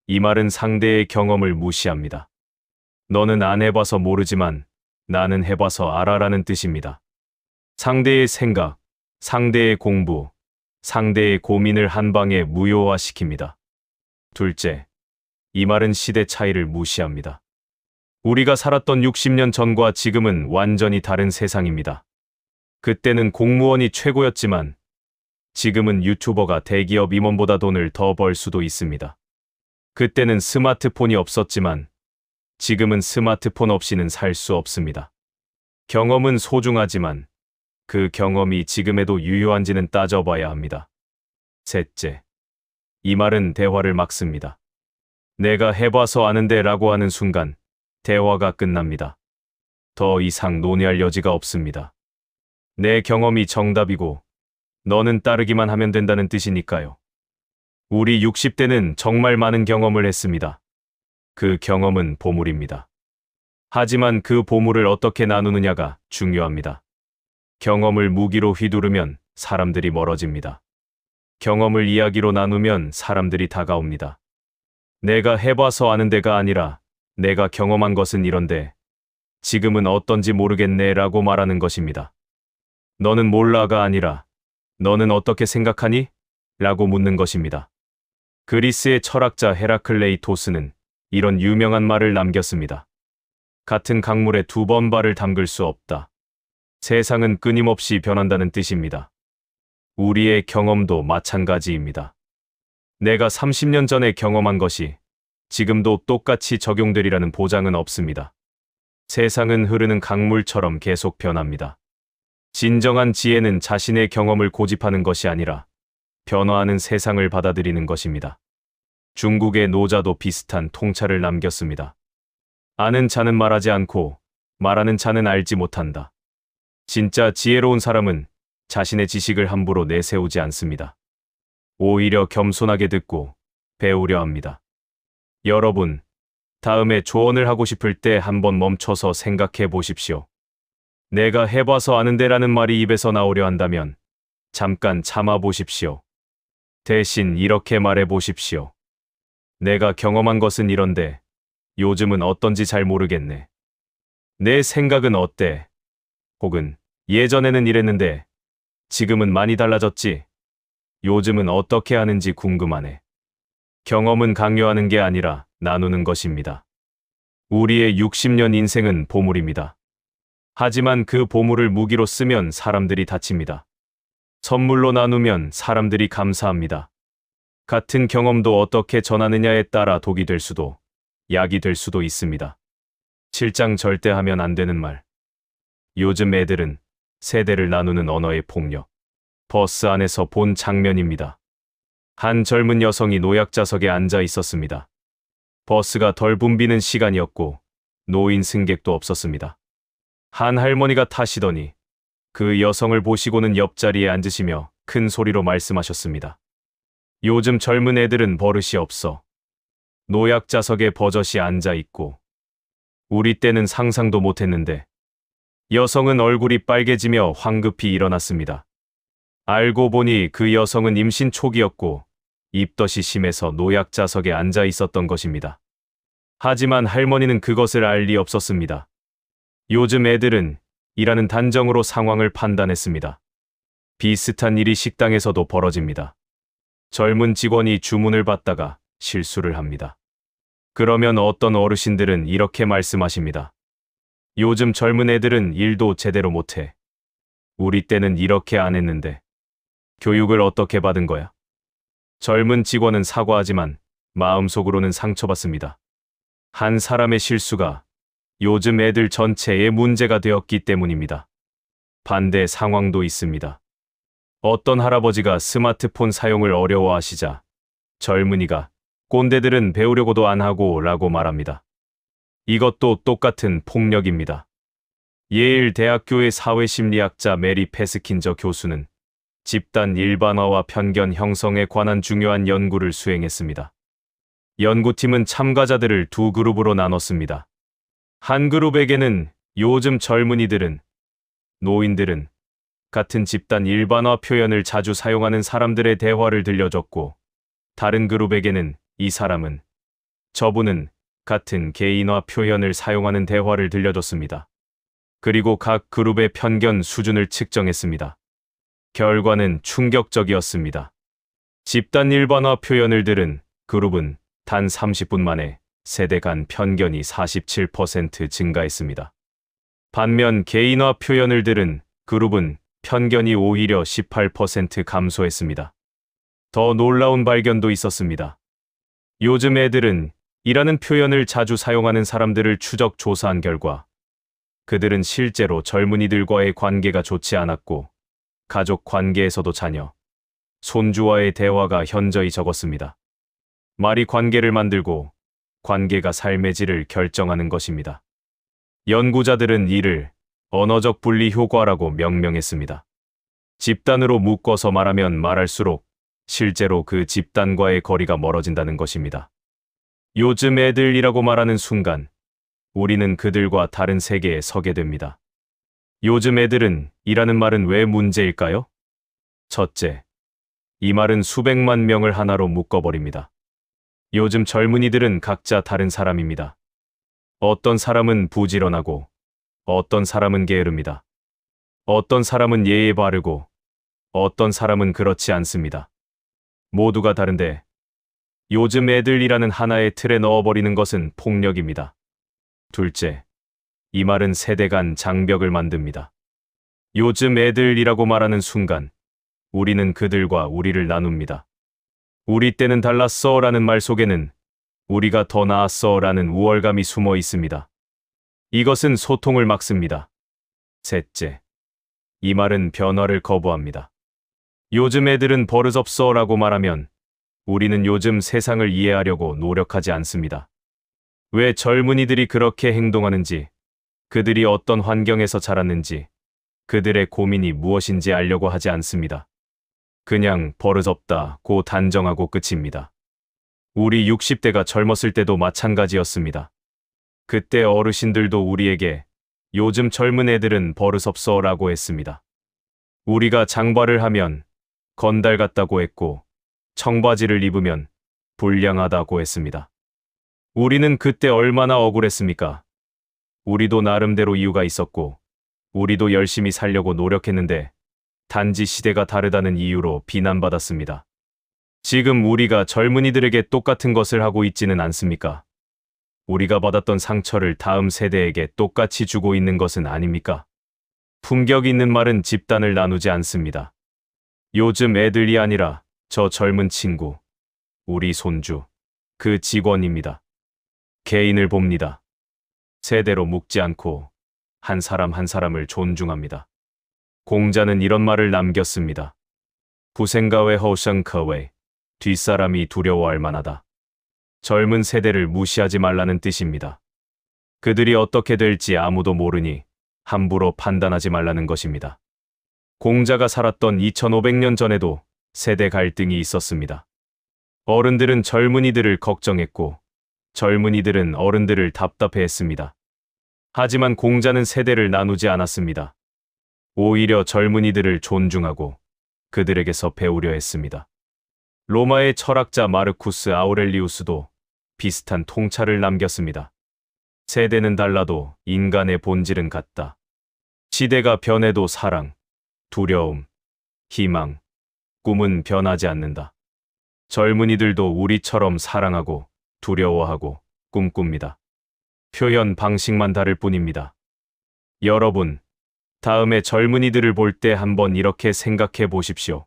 Speaker 1: 이 말은 상대의 경험을 무시합니다. 너는 안 해봐서 모르지만 나는 해봐서 알아라는 뜻입니다. 상대의 생각, 상대의 공부, 상대의 고민을 한 방에 무효화시킵니다. 둘째, 이 말은 시대 차이를 무시합니다. 우리가 살았던 60년 전과 지금은 완전히 다른 세상입니다. 그때는 공무원이 최고였지만 지금은 유튜버가 대기업 임원보다 돈을 더 벌 수도 있습니다. 그때는 스마트폰이 없었지만 지금은 스마트폰 없이는 살 수 없습니다. 경험은 소중하지만 그 경험이 지금에도 유효한지는 따져봐야 합니다. 셋째, 이 말은 대화를 막습니다. 내가 해봐서 아는데 라고 하는 순간 대화가 끝납니다. 더 이상 논의할 여지가 없습니다. 내 경험이 정답이고 너는 따르기만 하면 된다는 뜻이니까요. 우리 60대는 정말 많은 경험을 했습니다. 그 경험은 보물입니다. 하지만 그 보물을 어떻게 나누느냐가 중요합니다. 경험을 무기로 휘두르면 사람들이 멀어집니다. 경험을 이야기로 나누면 사람들이 다가옵니다. 내가 해봐서 아는 데가 아니라 내가 경험한 것은 이런데 지금은 어떤지 모르겠네 라고 말하는 것입니다. 너는 몰라가 아니라 너는 어떻게 생각하니? 라고 묻는 것입니다. 그리스의 철학자 헤라클레이토스는 이런 유명한 말을 남겼습니다. 같은 강물에 두 번 발을 담글 수 없다. 세상은 끊임없이 변한다는 뜻입니다. 우리의 경험도 마찬가지입니다. 내가 30년 전에 경험한 것이 지금도 똑같이 적용되리라는 보장은 없습니다. 세상은 흐르는 강물처럼 계속 변합니다. 진정한 지혜는 자신의 경험을 고집하는 것이 아니라 변화하는 세상을 받아들이는 것입니다. 중국의 노자도 비슷한 통찰을 남겼습니다. 아는 자는 말하지 않고 말하는 자는 알지 못한다. 진짜 지혜로운 사람은 자신의 지식을 함부로 내세우지 않습니다. 오히려 겸손하게 듣고 배우려 합니다. 여러분, 다음에 조언을 하고 싶을 때 한번 멈춰서 생각해 보십시오. 내가 해봐서 아는데라는 말이 입에서 나오려 한다면 잠깐 참아 보십시오. 대신 이렇게 말해 보십시오. 내가 경험한 것은 이런데 요즘은 어떤지 잘 모르겠네. 내 생각은 어때? 혹은 예전에는 이랬는데 지금은 많이 달라졌지? 요즘은 어떻게 하는지 궁금하네. 경험은 강요하는 게 아니라 나누는 것입니다. 우리의 60년 인생은 보물입니다. 하지만 그 보물을 무기로 쓰면 사람들이 다칩니다. 선물로 나누면 사람들이 감사합니다. 같은 경험도 어떻게 전하느냐에 따라 독이 될 수도, 약이 될 수도 있습니다. 7장 절대 하면 안 되는 말. 요즘 애들은 세대를 나누는 언어의 폭력. 버스 안에서 본 장면입니다. 한 젊은 여성이 노약자석에 앉아 있었습니다. 버스가 덜 붐비는 시간이었고 노인 승객도 없었습니다. 한 할머니가 타시더니 그 여성을 보시고는 옆자리에 앉으시며 큰 소리로 말씀하셨습니다. 요즘 젊은 애들은 버릇이 없어. 노약자석에 버젓이 앉아 있고 우리 때는 상상도 못했는데. 여성은 얼굴이 빨개지며 황급히 일어났습니다. 알고 보니 그 여성은 임신 초기였고 입덧이 심해서 노약자석에 앉아 있었던 것입니다. 하지만 할머니는 그것을 알 리 없었습니다. 요즘 애들은 이라는 단정으로 상황을 판단했습니다. 비슷한 일이 식당에서도 벌어집니다. 젊은 직원이 주문을 받다가 실수를 합니다. 그러면 어떤 어르신들은 이렇게 말씀하십니다. 요즘 젊은 애들은 일도 제대로 못해. 우리 때는 이렇게 안 했는데. 교육을 어떻게 받은 거야? 젊은 직원은 사과하지만 마음속으로는 상처받습니다. 한 사람의 실수가 요즘 애들 전체의 문제가 되었기 때문입니다. 반대 상황도 있습니다. 어떤 할아버지가 스마트폰 사용을 어려워하시자 젊은이가 꼰대들은 배우려고도 안 하고 라고 말합니다. 이것도 똑같은 폭력입니다. 예일 대학교의 사회심리학자 메리 패스킨저 교수는 집단 일반화와 편견 형성에 관한 중요한 연구를 수행했습니다. 연구팀은 참가자들을 두 그룹으로 나눴습니다. 한 그룹에게는 요즘 젊은이들은, 노인들은 같은 집단 일반화 표현을 자주 사용하는 사람들의 대화를 들려줬고, 다른 그룹에게는 이 사람은, 저분은 같은 개인화 표현을 사용하는 대화를 들려줬습니다. 그리고 각 그룹의 편견 수준을 측정했습니다. 결과는 충격적이었습니다. 집단 일반화 표현을 들은 그룹은 단 30분 만에 세대 간 편견이 47% 증가했습니다. 반면 개인화 표현을 들은 그룹은 편견이 오히려 18% 감소했습니다. 더 놀라운 발견도 있었습니다. 요즘 애들은 이라는 표현을 자주 사용하는 사람들을 추적 조사한 결과 그들은 실제로 젊은이들과의 관계가 좋지 않았고 가족 관계에서도 자녀, 손주와의 대화가 현저히 적었습니다. 말이 관계를 만들고 관계가 삶의 질을 결정하는 것입니다. 연구자들은 이를 언어적 분리 효과라고 명명했습니다. 집단으로 묶어서 말하면 말할수록 실제로 그 집단과의 거리가 멀어진다는 것입니다. 요즘 애들이라고 말하는 순간 우리는 그들과 다른 세계에 서게 됩니다. 요즘 애들은 이라는 말은 왜 문제일까요? 첫째, 이 말은 수백만 명을 하나로 묶어버립니다. 요즘 젊은이들은 각자 다른 사람입니다. 어떤 사람은 부지런하고, 어떤 사람은 게으릅니다. 어떤 사람은 예의 바르고, 어떤 사람은 그렇지 않습니다. 모두가 다른데, 요즘 애들이라는 하나의 틀에 넣어버리는 것은 폭력입니다. 둘째, 이 말은 세대 간 장벽을 만듭니다. 요즘 애들이라고 말하는 순간, 우리는 그들과 우리를 나눕니다. 우리 때는 달랐어 라는 말 속에는 우리가 더 나았어 라는 우월감이 숨어 있습니다. 이것은 소통을 막습니다. 셋째, 이 말은 변화를 거부합니다. 요즘 애들은 버릇없어 라고 말하면 우리는 요즘 세상을 이해하려고 노력하지 않습니다. 왜 젊은이들이 그렇게 행동하는지, 그들이 어떤 환경에서 자랐는지, 그들의 고민이 무엇인지 알려고 하지 않습니다. 그냥 버릇없다고 단정하고 끝입니다. 우리 60대가 젊었을 때도 마찬가지였습니다. 그때 어르신들도 우리에게 요즘 젊은 애들은 버릇없어 라고 했습니다. 우리가 장발을 하면 건달 같다고 했고 청바지를 입으면 불량하다고 했습니다. 우리는 그때 얼마나 억울했습니까? 우리도 나름대로 이유가 있었고 우리도 열심히 살려고 노력했는데 단지 시대가 다르다는 이유로 비난받았습니다. 지금 우리가 젊은이들에게 똑같은 것을 하고 있지는 않습니까? 우리가 받았던 상처를 다음 세대에게 똑같이 주고 있는 것은 아닙니까? 품격 있는 말은 집단을 나누지 않습니다. 요즘 애들이 아니라 저 젊은 친구, 우리 손주, 그 직원입니다. 개인을 봅니다. 세대로 묶지 않고 한 사람 한 사람을 존중합니다. 공자는 이런 말을 남겼습니다. 부생가외 허우샹커웨, 뒷사람이 두려워할 만하다. 젊은 세대를 무시하지 말라는 뜻입니다. 그들이 어떻게 될지 아무도 모르니 함부로 판단하지 말라는 것입니다. 공자가 살았던 2500년 전에도 세대 갈등이 있었습니다. 어른들은 젊은이들을 걱정했고 젊은이들은 어른들을 답답해했습니다. 하지만 공자는 세대를 나누지 않았습니다. 오히려 젊은이들을 존중하고 그들에게서 배우려 했습니다. 로마의 철학자 마르쿠스 아우렐리우스도 비슷한 통찰을 남겼습니다. 세대는 달라도 인간의 본질은 같다. 시대가 변해도 사랑, 두려움, 희망, 꿈은 변하지 않는다. 젊은이들도 우리처럼 사랑하고 두려워하고 꿈꿉니다. 표현 방식만 다를 뿐입니다. 여러분, 다음에 젊은이들을 볼 때 한번 이렇게 생각해 보십시오.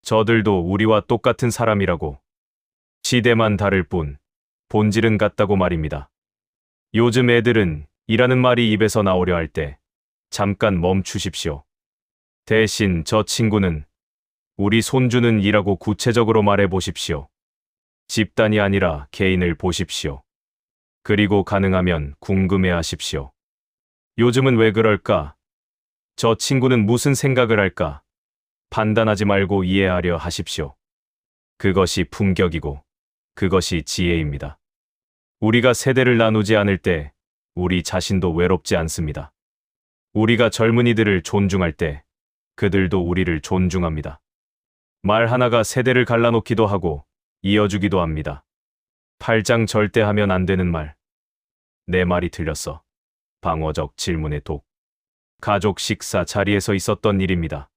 Speaker 1: 저들도 우리와 똑같은 사람이라고. 시대만 다를 뿐, 본질은 같다고 말입니다. 요즘 애들은 이라는 말이 입에서 나오려 할 때 잠깐 멈추십시오. 대신 저 친구는, 우리 손주는 이라고 구체적으로 말해 보십시오. 집단이 아니라 개인을 보십시오. 그리고 가능하면 궁금해 하십시오. 요즘은 왜 그럴까? 저 친구는 무슨 생각을 할까? 판단하지 말고 이해하려 하십시오. 그것이 품격이고 그것이 지혜입니다. 우리가 세대를 나누지 않을 때 우리 자신도 외롭지 않습니다. 우리가 젊은이들을 존중할 때 그들도 우리를 존중합니다. 말 하나가 세대를 갈라놓기도 하고 이어주기도 합니다. 팔짱 절대 하면 안 되는 말. 내 말이 틀렸어. 방어적 질문의 독. 가족 식사 자리에서 있었던 일입니다.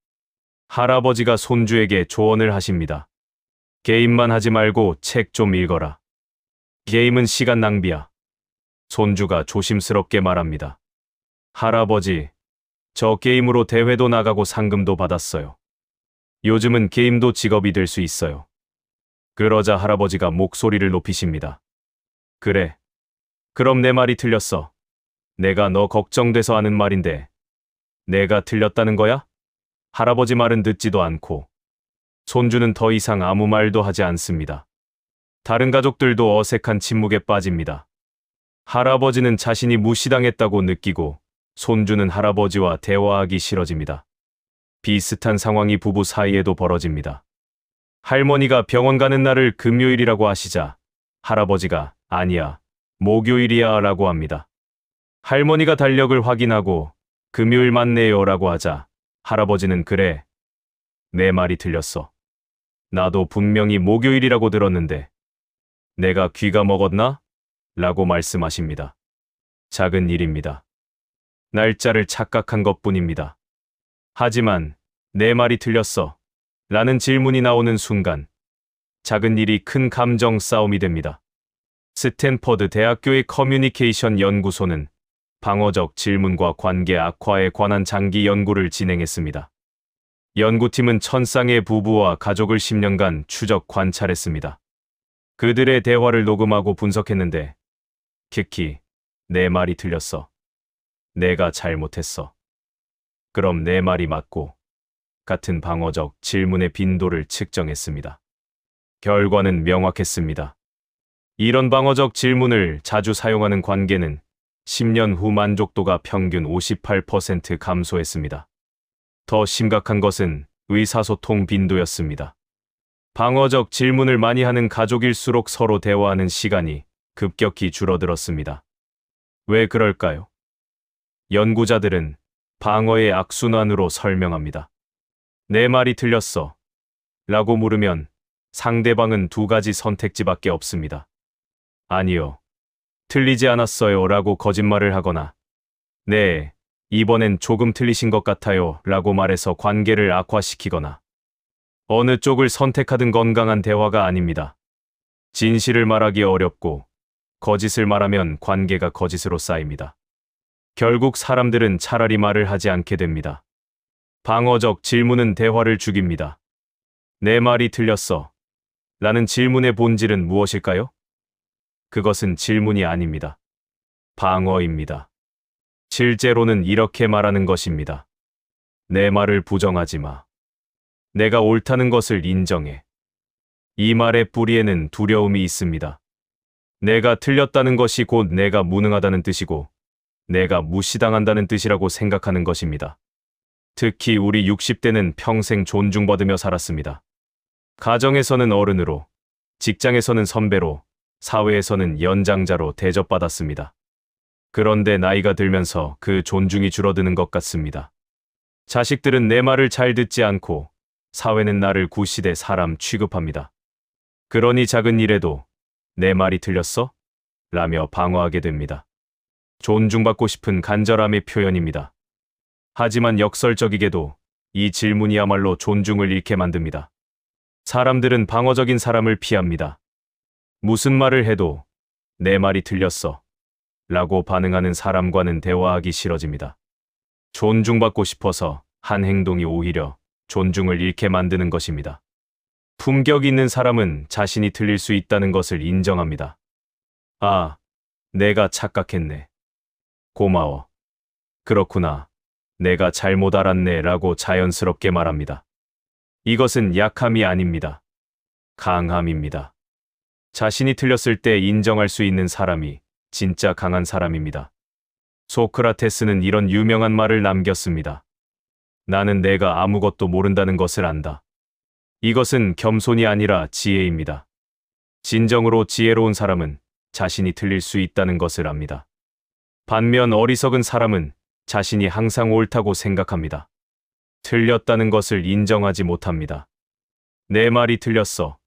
Speaker 1: 할아버지가 손주에게 조언을 하십니다. 게임만 하지 말고 책 좀 읽어라. 게임은 시간 낭비야. 손주가 조심스럽게 말합니다. 할아버지, 저 게임으로 대회도 나가고 상금도 받았어요. 요즘은 게임도 직업이 될 수 있어요. 그러자 할아버지가 목소리를 높이십니다. 그래. 그럼 내 말이 틀렸어. 내가 너 걱정돼서 하는 말인데 내가 틀렸다는 거야? 할아버지 말은 듣지도 않고 손주는 더 이상 아무 말도 하지 않습니다. 다른 가족들도 어색한 침묵에 빠집니다. 할아버지는 자신이 무시당했다고 느끼고 손주는 할아버지와 대화하기 싫어집니다. 비슷한 상황이 부부 사이에도 벌어집니다. 할머니가 병원 가는 날을 금요일이라고 하시자 할아버지가 아니야, 목요일이야 라고 합니다. 할머니가 달력을 확인하고 금요일 맞네요라고 하자 할아버지는 그래. 내 말이 틀렸어. 나도 분명히 목요일이라고 들었는데 내가 귀가 먹었나? 라고 말씀하십니다. 작은 일입니다. 날짜를 착각한 것뿐입니다. 하지만 내 말이 틀렸어. 라는 질문이 나오는 순간 작은 일이 큰 감정 싸움이 됩니다. 스탠퍼드 대학교의 커뮤니케이션 연구소는 방어적 질문과 관계 악화에 관한 장기 연구를 진행했습니다. 연구팀은 천쌍의 부부와 가족을 10년간 추적 관찰했습니다. 그들의 대화를 녹음하고 분석했는데 키키, 내 말이 틀렸어. 내가 잘못했어. 그럼 내 말이 맞고 같은 방어적 질문의 빈도를 측정했습니다. 결과는 명확했습니다. 이런 방어적 질문을 자주 사용하는 관계는 10년 후 만족도가 평균 58% 감소했습니다. 더 심각한 것은 의사소통 빈도였습니다. 방어적 질문을 많이 하는 가족일수록 서로 대화하는 시간이 급격히 줄어들었습니다. 왜 그럴까요? 연구자들은 방어의 악순환으로 설명합니다. 내 말이 틀렸어. 라고 물으면 상대방은 두 가지 선택지밖에 없습니다. 아니요. 틀리지 않았어요. 라고 거짓말을 하거나 네, 이번엔 조금 틀리신 것 같아요. 라고 말해서 관계를 악화시키거나 어느 쪽을 선택하든 건강한 대화가 아닙니다. 진실을 말하기 어렵고 거짓을 말하면 관계가 거짓으로 쌓입니다. 결국 사람들은 차라리 말을 하지 않게 됩니다. 방어적 질문은 대화를 죽입니다. 내 말이 틀렸어. 라는 질문의 본질은 무엇일까요? 그것은 질문이 아닙니다. 방어입니다. 실제로는 이렇게 말하는 것입니다. 내 말을 부정하지 마. 내가 옳다는 것을 인정해. 이 말의 뿌리에는 두려움이 있습니다. 내가 틀렸다는 것이 곧 내가 무능하다는 뜻이고 내가 무시당한다는 뜻이라고 생각하는 것입니다. 특히 우리 60대는 평생 존중받으며 살았습니다. 가정에서는 어른으로, 직장에서는 선배로, 사회에서는 연장자로 대접받았습니다. 그런데 나이가 들면서 그 존중이 줄어드는 것 같습니다. 자식들은 내 말을 잘 듣지 않고 사회는 나를 구시대 사람 취급합니다. 그러니 작은 일에도 내 말이 틀렸어? 라며 방어하게 됩니다. 존중받고 싶은 간절함의 표현입니다. 하지만 역설적이게도 이 질문이야말로 존중을 잃게 만듭니다. 사람들은 방어적인 사람을 피합니다. 무슨 말을 해도 내 말이 틀렸어. 라고 반응하는 사람과는 대화하기 싫어집니다. 존중받고 싶어서 한 행동이 오히려 존중을 잃게 만드는 것입니다. 품격 있는 사람은 자신이 틀릴 수 있다는 것을 인정합니다. 아, 내가 착각했네. 고마워. 그렇구나. 내가 잘못 알았네. 라고 자연스럽게 말합니다. 이것은 약함이 아닙니다. 강함입니다. 자신이 틀렸을 때 인정할 수 있는 사람이 진짜 강한 사람입니다. 소크라테스는 이런 유명한 말을 남겼습니다. 나는 내가 아무것도 모른다는 것을 안다. 이것은 겸손이 아니라 지혜입니다. 진정으로 지혜로운 사람은 자신이 틀릴 수 있다는 것을 압니다. 반면 어리석은 사람은 자신이 항상 옳다고 생각합니다. 틀렸다는 것을 인정하지 못합니다. 내 말이 틀렸어.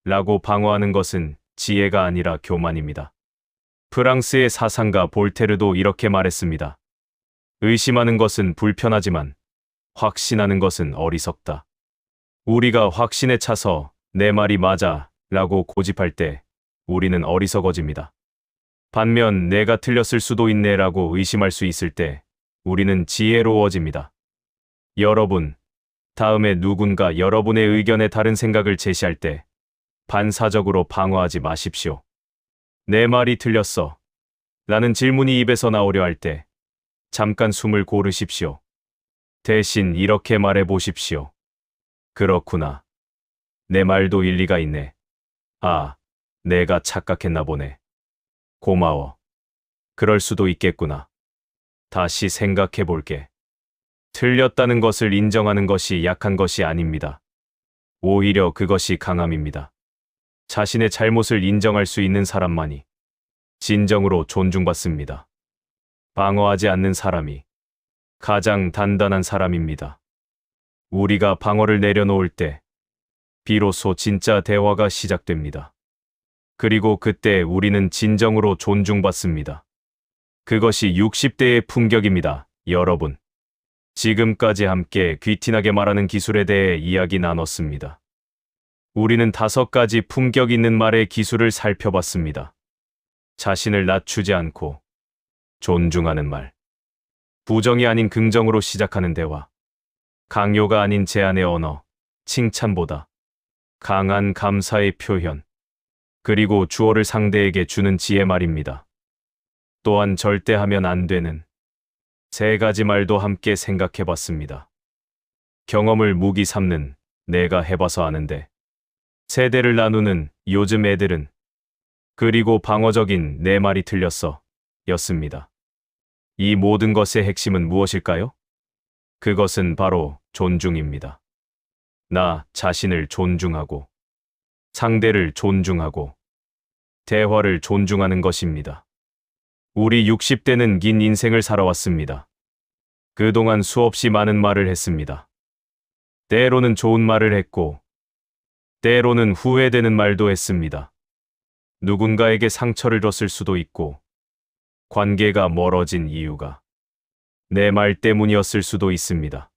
Speaker 1: 라고 방어하는 것은 지혜가 아니라 교만입니다. 프랑스의 사상가 볼테르도 이렇게 말했습니다. 의심하는 것은 불편하지만 확신하는 것은 어리석다. 우리가 확신에 차서 내 말이 맞아 라고 고집할 때 우리는 어리석어집니다. 반면 내가 틀렸을 수도 있네 라고 의심할 수 있을 때 우리는 지혜로워집니다. 여러분, 다음에 누군가 여러분의 의견에 다른 생각을 제시할 때 반사적으로 방어하지 마십시오. 내 말이 틀렸어. 라는 질문이 입에서 나오려 할 때 잠깐 숨을 고르십시오. 대신 이렇게 말해 보십시오. 그렇구나. 내 말도 일리가 있네. 아, 내가 착각했나 보네. 고마워. 그럴 수도 있겠구나. 다시 생각해 볼게. 틀렸다는 것을 인정하는 것이 약한 것이 아닙니다. 오히려 그것이 강함입니다. 자신의 잘못을 인정할 수 있는 사람만이 진정으로 존중받습니다. 방어하지 않는 사람이 가장 단단한 사람입니다. 우리가 방어를 내려놓을 때 비로소 진짜 대화가 시작됩니다. 그리고 그때 우리는 진정으로 존중받습니다. 그것이 60대의 품격입니다, 여러분. 지금까지 함께 귀티나게 말하는 기술에 대해 이야기 나눴습니다. 우리는 5가지 품격 있는 말의 기술을 살펴봤습니다. 자신을 낮추지 않고 존중하는 말, 부정이 아닌 긍정으로 시작하는 대화, 강요가 아닌 제안의 언어, 칭찬보다 강한 감사의 표현, 그리고 주어를 상대에게 주는 지혜 말입니다. 또한 절대 하면 안 되는 3가지 말도 함께 생각해 봤습니다. 경험을 무기 삼는 내가 해봐서 아는데, 세대를 나누는 요즘 애들은, 그리고 방어적인 내 말이 틀렸어 였습니다. 이 모든 것의 핵심은 무엇일까요? 그것은 바로 존중입니다. 나 자신을 존중하고, 상대를 존중하고, 대화를 존중하는 것입니다. 우리 60대는 긴 인생을 살아왔습니다. 그동안 수없이 많은 말을 했습니다. 때로는 좋은 말을 했고, 때로는 후회되는 말도 했습니다. 누군가에게 상처를 줬을 수도 있고, 관계가 멀어진 이유가 내 말 때문이었을 수도 있습니다.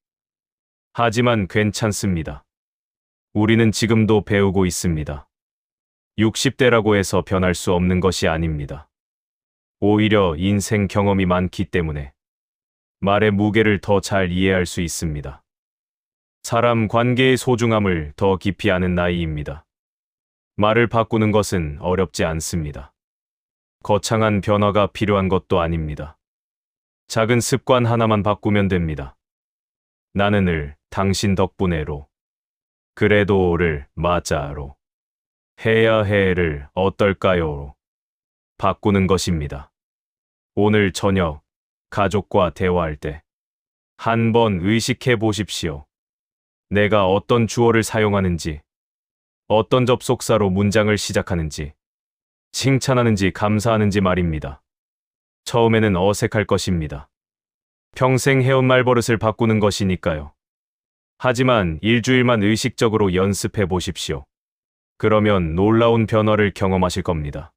Speaker 1: 하지만 괜찮습니다. 우리는 지금도 배우고 있습니다. 60대라고 해서 변할 수 없는 것이 아닙니다. 오히려 인생 경험이 많기 때문에 말의 무게를 더 잘 이해할 수 있습니다. 사람 관계의 소중함을 더 깊이 아는 나이입니다. 말을 바꾸는 것은 어렵지 않습니다. 거창한 변화가 필요한 것도 아닙니다. 작은 습관 하나만 바꾸면 됩니다. 나는 을 당신 덕분에로, 그래도를 맞아로, 해야 해를 어떨까요로 바꾸는 것입니다. 오늘 저녁 가족과 대화할 때 한번 의식해 보십시오. 내가 어떤 주어를 사용하는지, 어떤 접속사로 문장을 시작하는지, 칭찬하는지 감사하는지 말입니다. 처음에는 어색할 것입니다. 평생 해온 말버릇을 바꾸는 것이니까요. 하지만 일주일만 의식적으로 연습해 보십시오. 그러면 놀라운 변화를 경험하실 겁니다.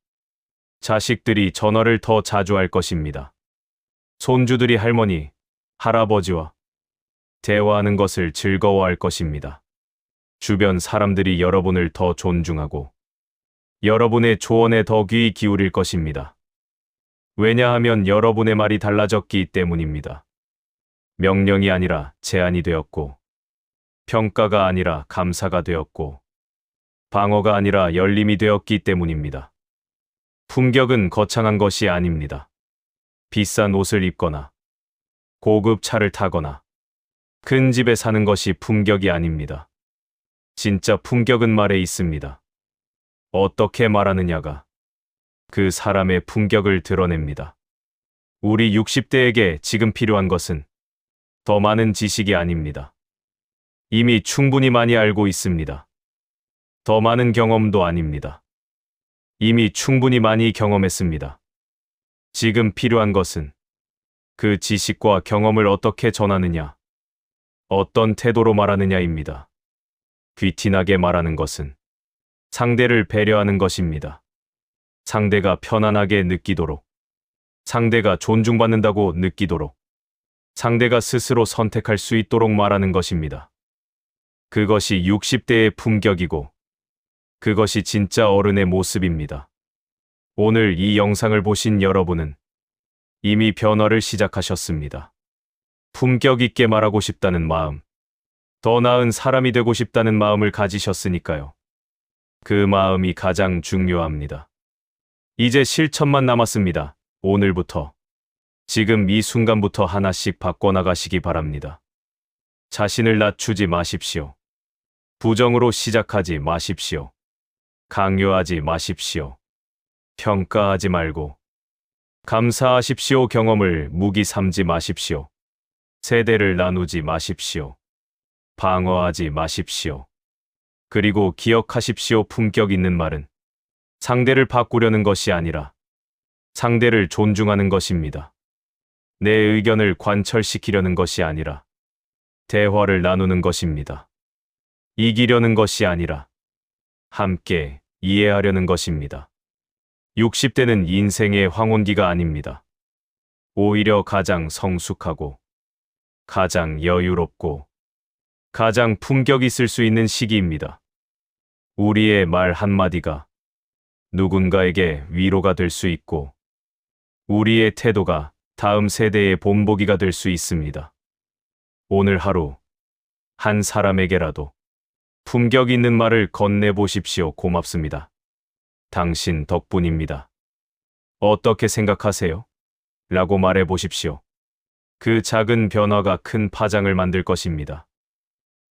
Speaker 1: 자식들이 전화를 더 자주 할 것입니다. 손주들이 할머니, 할아버지와 대화하는 것을 즐거워할 것입니다. 주변 사람들이 여러분을 더 존중하고 여러분의 조언에 더 귀 기울일 것입니다. 왜냐하면 여러분의 말이 달라졌기 때문입니다. 명령이 아니라 제안이 되었고, 평가가 아니라 감사가 되었고, 방어가 아니라 열림이 되었기 때문입니다. 품격은 거창한 것이 아닙니다. 비싼 옷을 입거나, 고급 차를 타거나, 큰 집에 사는 것이 품격이 아닙니다. 진짜 품격은 말에 있습니다. 어떻게 말하느냐가 그 사람의 품격을 드러냅니다. 우리 60대에게 지금 필요한 것은 더 많은 지식이 아닙니다. 이미 충분히 많이 알고 있습니다. 더 많은 경험도 아닙니다. 이미 충분히 많이 경험했습니다. 지금 필요한 것은 그 지식과 경험을 어떻게 전하느냐, 어떤 태도로 말하느냐입니다. 귀티나게 말하는 것은 상대를 배려하는 것입니다. 상대가 편안하게 느끼도록, 상대가 존중받는다고 느끼도록, 상대가 스스로 선택할 수 있도록 말하는 것입니다. 그것이 60대의 품격이고, 그것이 진짜 어른의 모습입니다. 오늘 이 영상을 보신 여러분은 이미 변화를 시작하셨습니다. 품격 있게 말하고 싶다는 마음, 더 나은 사람이 되고 싶다는 마음을 가지셨으니까요. 그 마음이 가장 중요합니다. 이제 실천만 남았습니다. 오늘부터, 지금 이 순간부터 하나씩 바꿔나가시기 바랍니다. 자신을 낮추지 마십시오. 부정으로 시작하지 마십시오. 강요하지 마십시오. 평가하지 말고 감사하십시오. 경험을 무기 삼지 마십시오. 세대를 나누지 마십시오. 방어하지 마십시오. 그리고 기억하십시오. 품격 있는 말은 상대를 바꾸려는 것이 아니라 상대를 존중하는 것입니다. 내 의견을 관철시키려는 것이 아니라 대화를 나누는 것입니다. 이기려는 것이 아니라 함께 이해하려는 것입니다. 60대는 인생의 황혼기가 아닙니다. 오히려 가장 성숙하고 가장 여유롭고 가장 품격 있을 수 있는 시기입니다. 우리의 말 한마디가 누군가에게 위로가 될 수 있고 우리의 태도가 다음 세대의 본보기가 될 수 있습니다. 오늘 하루 한 사람에게라도 품격 있는 말을 건네보십시오. 고맙습니다. 당신 덕분입니다. 어떻게 생각하세요? 라고 말해보십시오. 그 작은 변화가 큰 파장을 만들 것입니다.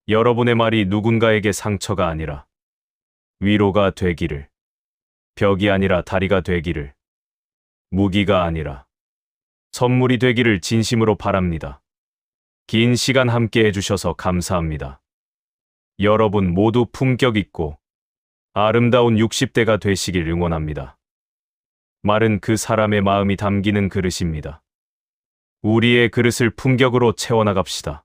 Speaker 1: 여러분의 말이 누군가에게 상처가 아니라 위로가 되기를, 벽이 아니라 다리가 되기를, 무기가 아니라 선물이 되기를 진심으로 바랍니다. 긴 시간 함께 해주셔서 감사합니다. 여러분 모두 품격 있고 아름다운 60대가 되시길 응원합니다. 말은 그 사람의 마음이 담기는 그릇입니다. 우리의 그릇을 품격으로 채워나갑시다.